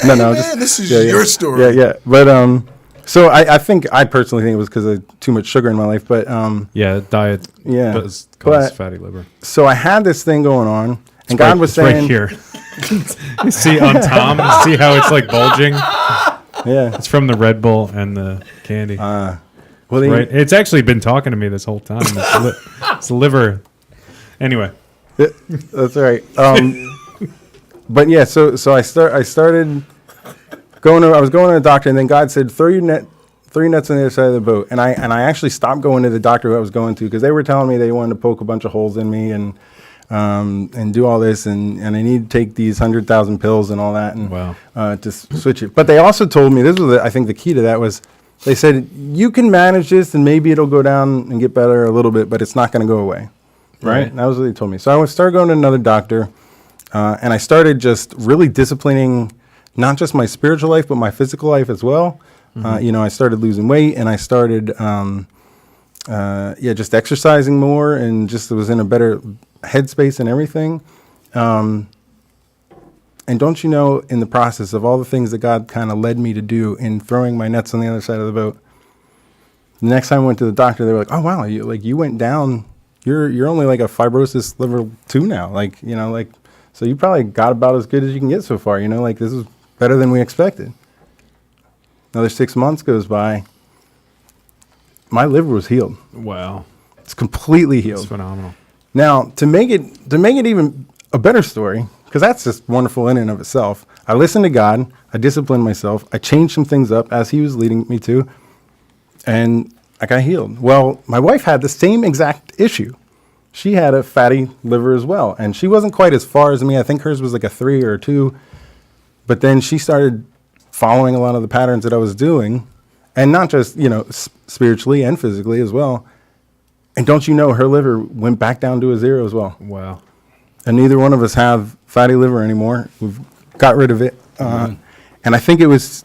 no, Man, just this is yeah, your yeah. story. Yeah, yeah. But so I personally think it was because of too much sugar in my life. But Yeah, diet Yeah, does cause but- fatty liver. so I had this thing going on, and God was It's right saying, here. You see on Tom, see how it's like bulging? yeah. It's from the Red Bull and the candy. Well, then Right. It's actually been talking to me this whole time. It's liver. Anyway. that's all right. But yeah, so I started going to, I was going to the doctor, and then God said, throw your nets on the other side of the boat. And I actually stopped going to the doctor who I was going to, because they were telling me they wanted to poke a bunch of holes in me and do all this, and I need to take these 100,000 pills and all that, and Wow. to switch it. But they also told me, this was I think the key to that was, they said, you can manage this and maybe it'll go down and get better a little bit, but it's not going to go away. Right? Right. That was what they told me. So I started going to another doctor, and I started just really disciplining not just my spiritual life, but my physical life as well. You know, I started losing weight, and I started, just exercising more, and just was in a better headspace and everything. And don't you know, in the process of all the things that God kind of led me to do in throwing my nets on the other side of the boat, the next time I went to the doctor, they were like, "Oh wow, you went down. You're only like a fibrosis liver 2 now. Like, you know, like, so you probably got about as good as you can get so far. You know, like this is better than we expected." Another 6 months goes by. My liver was healed. Wow. It's completely It's healed. phenomenal. Now, to make it even a better story, because that's just wonderful in and of itself, I listened to God, I disciplined myself, I changed some things up as He was leading me to, and I got healed. Well, my wife had the same exact issue. She had a fatty liver as well, and she wasn't quite as far as me. I think hers was like a 3 or a 2, but then she started following a lot of the patterns that I was doing, and not just, you know, spiritually and physically as well. And don't you know, her liver went back down to a 0 as well. Wow. And neither one of us have fatty liver anymore. We've got rid of it. And I think there was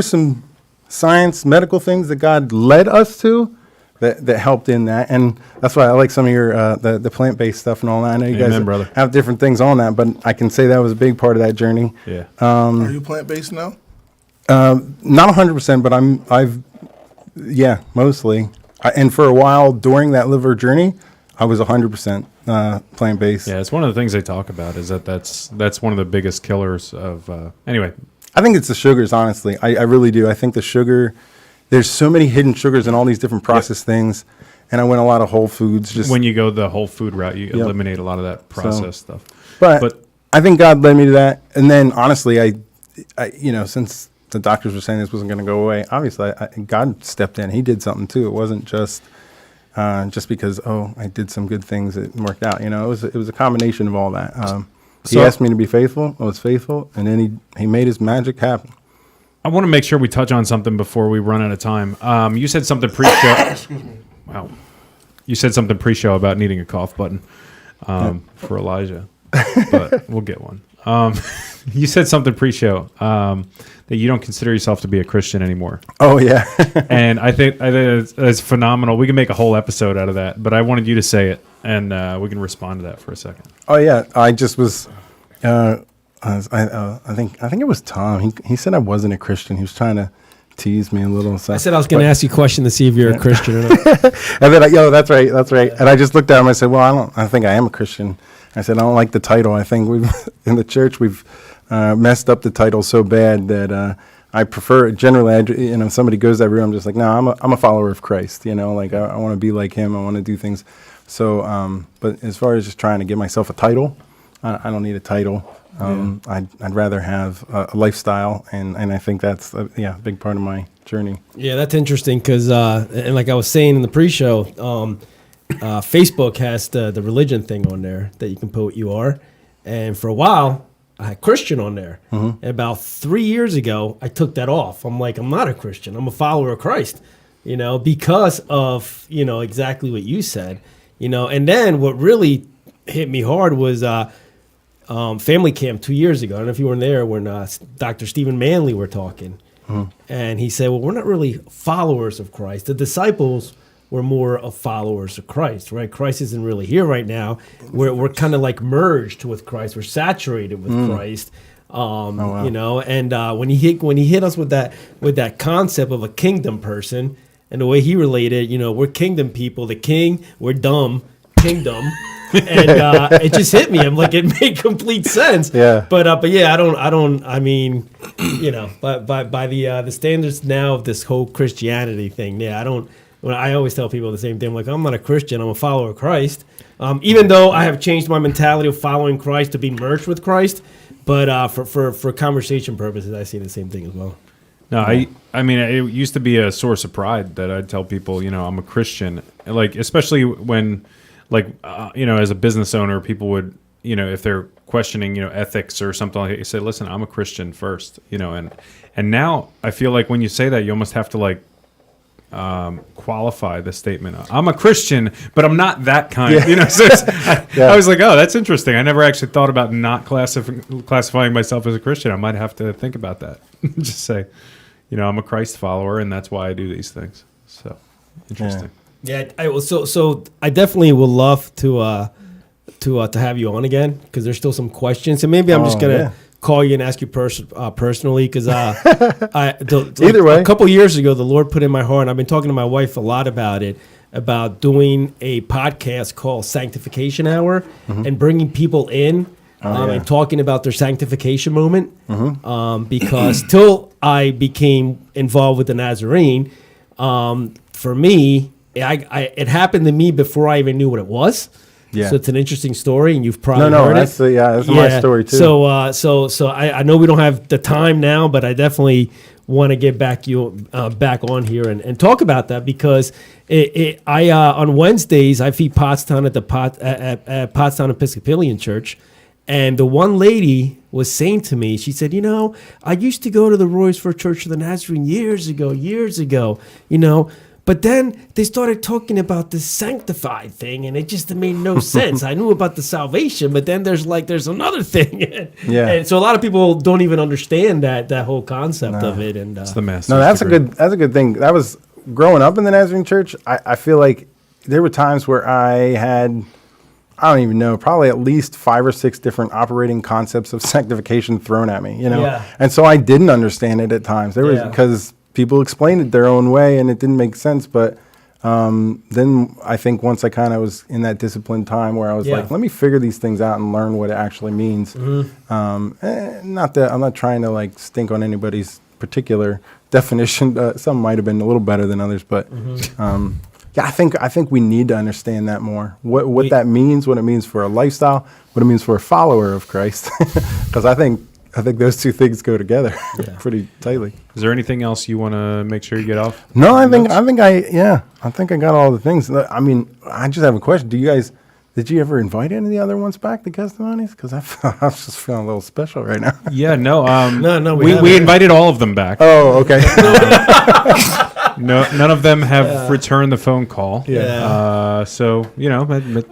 some science, medical things that God led us to that helped in that. And that's why I like some of your, the plant-based stuff and all that. I know you Amen, guys brother. have different things on that, but I can say that was a big part of that journey. Yeah. Are you plant-based now? Not 100%, but yeah, mostly. And for a while during that liver journey, I was 100% plant-based. Yeah, it's one of the things they talk about is that's one of the biggest killers of anyway. I think it's the sugars, honestly. I really do. I think the sugar, there's so many hidden sugars in all these different processed things. And I went a lot of Whole Foods. Just When you go the whole food route, you eliminate a lot of that processed stuff. But I think God led me to that. And then honestly, I you know, since the doctors were saying this wasn't going to go away, obviously God stepped in. He did something too. It wasn't just because, I did some good things, it worked out. You know, it was a combination of all that. He So- asked me to be faithful. I was faithful. And then he made his magic happen. I want to make sure we touch on something before we run out of time. You said something pre-show. Wow. You said something pre-show about needing a cough button. for Elijah, but we'll get one. You said something pre-show that you don't consider yourself to be a Christian anymore. Oh yeah. And I think it's phenomenal. We can make a whole episode out of that, but I wanted you to say it, and we can respond to that for a second. Oh yeah. I just was. I think it was Tom. He said I wasn't a Christian. He was trying to tease me a little. So. I said I was going to ask you a question to see if you're a Christian or not. And then, that's right. And I just looked at him. I said, well, I think I am a Christian. I said, I don't like the title. I think in the church we've messed up the title so bad that I prefer generally. If somebody goes that route, I'm just like, no, I'm a follower of Christ. Like I want to be like him. I want to do things. So, but as far as just trying to give myself a title, I don't need a title. I'd rather have a lifestyle, and I think that's a big part of my journey. Yeah, that's interesting because, and like I was saying in the pre-show, Facebook has the religion thing on there that you can put what you are. And for a while, I had Christian on there. And about 3 years ago, I took that off. I'm like, I'm not a Christian. I'm a follower of Christ, because of, exactly what you said, And then what really hit me hard was family camp 2 years ago. I don't know if you were there when Dr. Stephen Manley were talking. And he said, well, we're not really followers of Christ. The disciples were more of followers of Christ, right? Christ isn't really here right now. We're kind of like merged with Christ. We're saturated with Christ. Wow. And when he hit us with that concept of a kingdom person, and the way he related, we're kingdom people. The king, we're dumb, kingdom. And it just hit me. I'm like, it made complete sense. Yeah. But yeah, I mean, but by the standards now of this whole Christianity thing, yeah, I always tell people the same thing. I'm like, I'm not a Christian. I'm a follower of Christ. Even though I have changed my mentality of following Christ to be merged with Christ, but for conversation purposes, I see the same thing as well. No, I mean, it used to be a source of pride that I'd tell people, I'm a Christian. Like, especially when, as a business owner, people would, if they're questioning, ethics or something like that, you say, listen, I'm a Christian first, and now I feel like when you say that, you almost have to qualify the statement. I'm a Christian, but I'm not that kind. So I was like, oh, that's interesting. I never actually thought about not classifying myself as a Christian. I might have to think about that. Just say, I'm a Christ follower, and that's why I do these things. So interesting. Yeah, so I definitely would love to have you on again because there's still some questions, and maybe I'm just gonna call you and ask you personally because either way, a couple years ago, the Lord put in my heart, and I've been talking to my wife a lot about it, about doing a podcast called Sanctification Hour and bringing people in and talking about their sanctification moment. Because till I became involved with the Nazarene, for me, it happened to me before I even knew what it was. Yeah. So it's an interesting story, and you've probably heard that's it. That's my story too. So I know we don't have the time now, but I definitely want to get back on here and talk about that because on Wednesdays I feed Pottstown at Pottstown Episcopalian Church, and the one lady was saying to me, she said, I used to go to the Royersford Church of the Nazarene years ago, But then they started talking about this sanctified thing, and it just made no sense. I knew about the salvation, but then there's another thing. And so a lot of people don't even understand that whole concept of it. And it's the mess. No, that's a good thing. That was growing up in the Nazarene Church. I feel like there were times where I had, I don't even know, probably at least 5 or 6 different operating concepts of sanctification thrown at me. And so I didn't understand it at times. There was because people explained it their own way, and it didn't make sense. But then I think once I kind of was in that disciplined time where I was like, let me figure these things out and learn what it actually means. Not that I'm not trying to stink on anybody's particular definition. Some might have been a little better than others, but I think we need to understand that more. What that means, what it means for a lifestyle, what it means for a follower of Christ, because I think those two things go together pretty tightly. Is there anything else you want to make sure you get off? No, I think I got all the things. I mean, I just have a question. Did you ever invite any of the other ones back to Guestimonies? Because I was just feeling a little special right now. Yeah, no. No. We invited all of them back. Oh, okay. No, none of them have returned the phone call. Yeah. So I we'll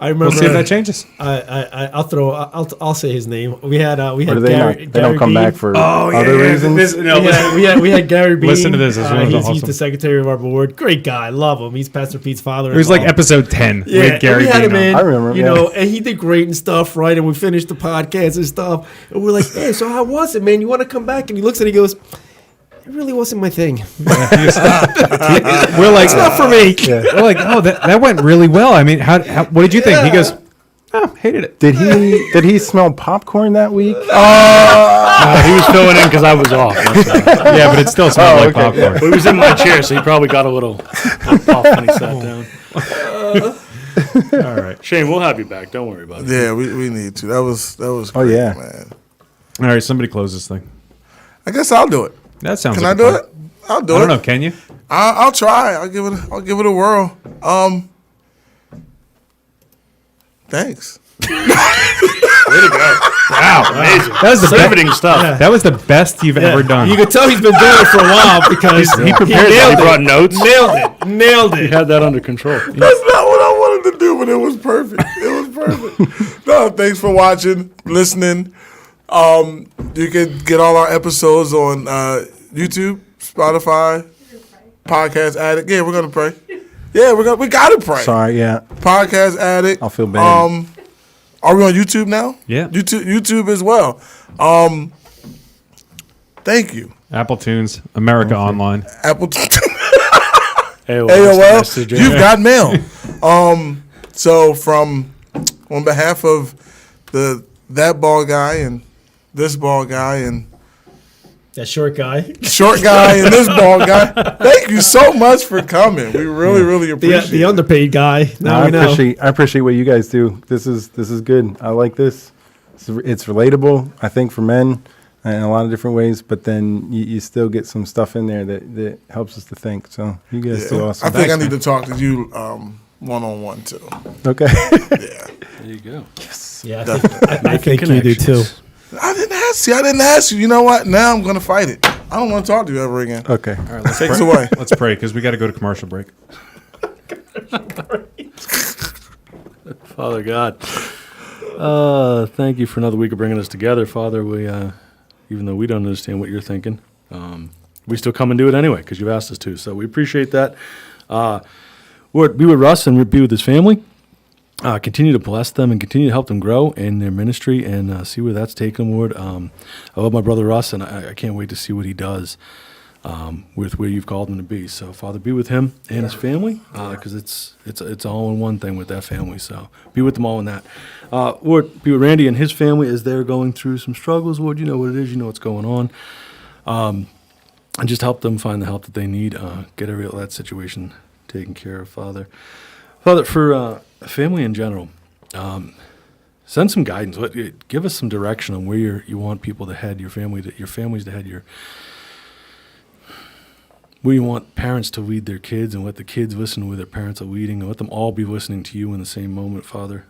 remember. see if that changes. I'll say his name. We had Or Gary. do they not? They Gary don't come Bean. back for other reasons. We had Gary Bean. Listen to this. This one's He's awesome. the secretary of our board. Great guy. Love him. He's Pastor Pete's father. It was like episode 10 Yeah, with and Gary we had him Bean on. in, I remember him, you yeah. know, and he did great and stuff, right? And we finished the podcast and stuff, and we're like, "Hey, so how was it, man? You want to come back?" And he looks at it, he goes, "It really wasn't my thing. We're like, It's not for me." we're like, oh, that went really well. I mean, how what did you think? He goes, oh, hated it. Did he smell popcorn that week? He was filling in because I was off. Yeah, but it still smelled like popcorn. But he was in my chair, so he probably got a little off when he sat down. All right. Shane, we'll have you back. Don't worry about it. Yeah, we need to. That was great, Oh, yeah. man. All right, somebody close this thing. I guess I'll do it. That sounds Can like I a do plan. it? I'll do it. I don't know. Can you? I'll try. I'll give it a whirl. Thanks. Wow. Amazing. That was the Riveting stuff. That was the best you've ever done. You can tell he's been doing it for a while because He prepared that. He brought notes. Nailed He it. had that under control. That's not what I wanted to do, but it was perfect. It was perfect. No, thanks for watching, listening. You can get all our episodes on YouTube, Spotify, Podcast Addict. Yeah, we're gonna pray. Yeah, we gotta pray. Sorry, yeah. Podcast Addict. I'll feel bad. Are we on YouTube now? Yeah. YouTube as well. Thank you, Apple Tunes, America Online. Apple. AOL. AOL, you've got mail. So on behalf of that ball guy and this ball guy and That short guy. short guy and this ball guy, thank you so much for coming. We really appreciate The it. underpaid guy. Now we know. I appreciate what you guys do. This is good. I like this. It's relatable, I think, for men in a lot of different ways. But then you still get some stuff in there that helps us to think. So you guys do awesome. I think I need to talk to you one-on-one too. Okay. Yeah. There you go. Yeah, I think you do too. I didn't ask you. You know what? Now I'm gonna fight it. I don't want to talk to you ever again. Okay. All right, let's Take us pray. away. Let's pray because we got to go to commercial break. Father God, thank you for another week of bringing us together, Father. We, even though we don't understand what you're thinking, we still come and do it anyway because you've asked us to. So we appreciate that. Lord, be with Russ and be with his family. Continue to bless them and continue to help them grow in their ministry and see where that's taken them, Lord. I love my brother Russ, and I can't wait to see what he does with where you've called him to be. So, Father, be with him and his family because it's all in one thing with that family. So be with them all in that. Lord, be with Randy and his family as they're going through some struggles. Lord, you know what it is. You know what's going on. And just help them find the help that they need. Get that situation taken care of, Father. Father, for family in general, send some guidance. Give us some direction on where you want people to head, your families to head, where you want parents to lead their kids, and let the kids listen to where their parents are leading, and let them all be listening to you in the same moment, Father.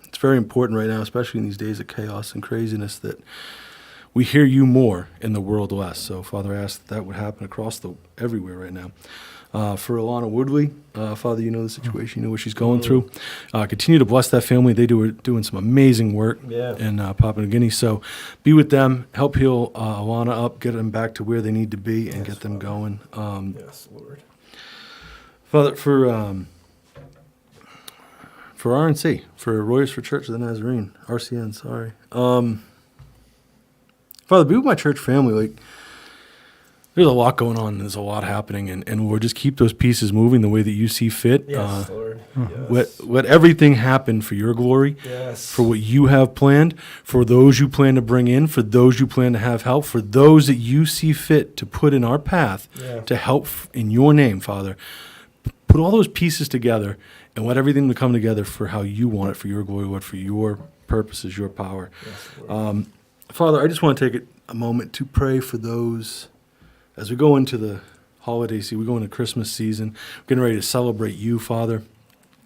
It's very important right now, especially in these days of chaos and craziness, that we hear you more in the world less. So, Father, I ask that would happen everywhere right now. For Alana Woodley, Father, you know the situation, you know what she's going through. Continue to bless that family. They are doing some amazing work in Papua New Guinea. So be with them, help heal Alana up, get them back to where they need to be, and get them going. Yes, Lord. Father, for RNC, for Royals for Church of the Nazarene, RCN, sorry. Father, be with my church family. There's a lot going on. There's a lot happening, and we'll just keep those pieces moving the way that you see fit. Yes, Lord. Yes. Let everything happen for your glory, Yes. for what you have planned, for those you plan to bring in, for those you plan to have help, for those that you see fit to put in our path to help in your name, Father. Put all those pieces together and let everything to come together for how you want it, for your glory, Lord, for your purposes, your power. Yes, Father, I just want to take a moment to pray for those. As we go into the holiday season, we go into Christmas season, we're getting ready to celebrate you, Father,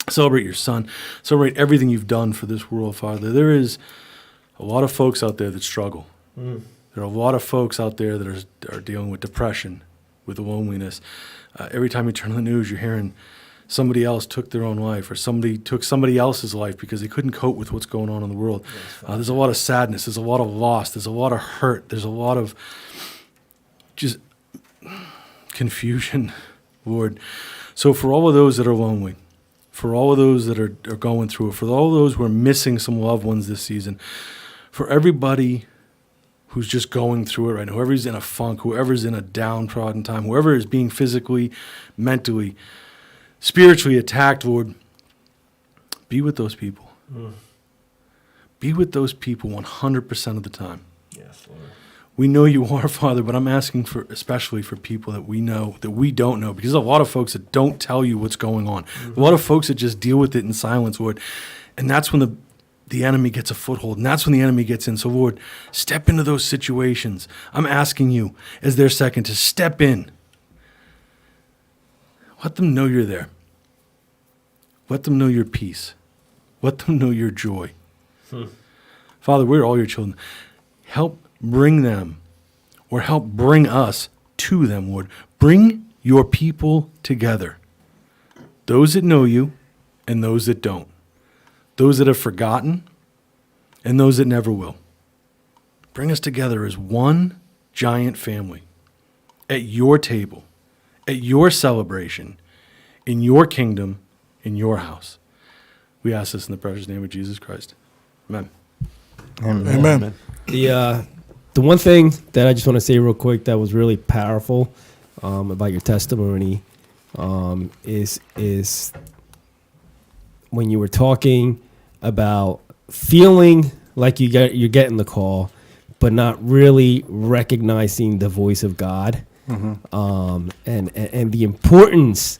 celebrate your Son, celebrate everything you've done for this world, Father. There is a lot of folks out there that struggle. There are a lot of folks out there that are dealing with depression, with loneliness. Every time you turn on the news, you're hearing somebody else took their own life, or somebody took somebody else's life because they couldn't cope with what's going on in the world. There's a lot of sadness. There's a lot of loss. There's a lot of hurt. There's a lot of just confusion, Lord. So for all of those that are lonely, for all of those that are going through it, for all of those who are missing some loved ones this season, for everybody who's just going through it right now, whoever's in a funk, whoever's in a downtrodden time, whoever is being physically, mentally, spiritually attacked, Lord, be with those people. Be with those people 100% of the time. Yes, Lord. We know you are, Father, but I'm asking for, especially for people that we know, that we don't know, because there's a lot of folks that don't tell you what's going on. A lot of folks that just deal with it in silence, Lord. And that's when the enemy gets a foothold, and that's when the enemy gets in. So, Lord, step into those situations. I'm asking you, as their second, to step in. Let them know you're there. Let them know your peace. Let them know your joy. Father, we're all your children. Help bring them, or help bring us to them, Lord. Bring your people together. Those that know you and those that don't. Those that have forgotten and those that never will. Bring us together as one giant family at your table, at your celebration, in your kingdom, in your house. We ask this in the precious name of Jesus Christ. Amen. Amen. The one thing that I just want to say real quick that was really powerful about your testimony is when you were talking about feeling like you're getting the call, but not really recognizing the voice of God, and the importance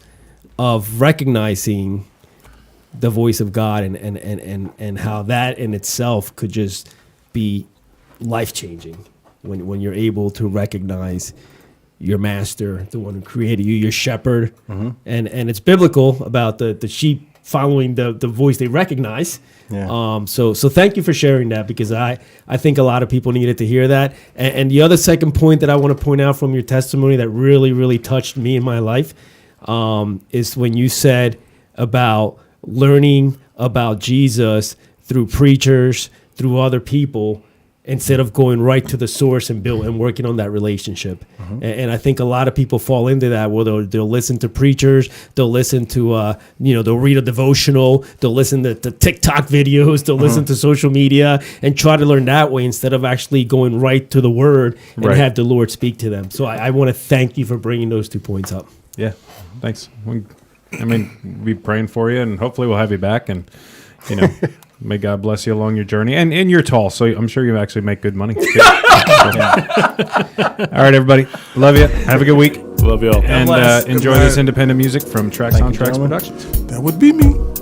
of recognizing the voice of God, and how that in itself could just be life-changing when you're able to recognize your master, the one who created you, your shepherd. And it's biblical about the sheep following the voice they recognize. Yeah. So thank you for sharing that, because I think a lot of people needed to hear that. And the other second point that I want to point out from your testimony that really, really touched me in my life is when you said about learning about Jesus through preachers, through other people, instead of going right to the source and working on that relationship. And I think a lot of people fall into that, where they'll listen to preachers, they'll listen to, they'll read a devotional, they'll listen to TikTok videos, they'll listen to social media and try to learn that way instead of actually going right to the word and have the Lord speak to them. So I want to thank you for bringing those 2 points up. Yeah, thanks. We'll be praying for you, and hopefully we'll have you back, and, may God bless you along your journey. And you're tall, so I'm sure you actually make good money. All right, everybody. Love you. Have a good week. Love you all. And enjoy this independent music from Tracks on Tracks Productions. That would be me.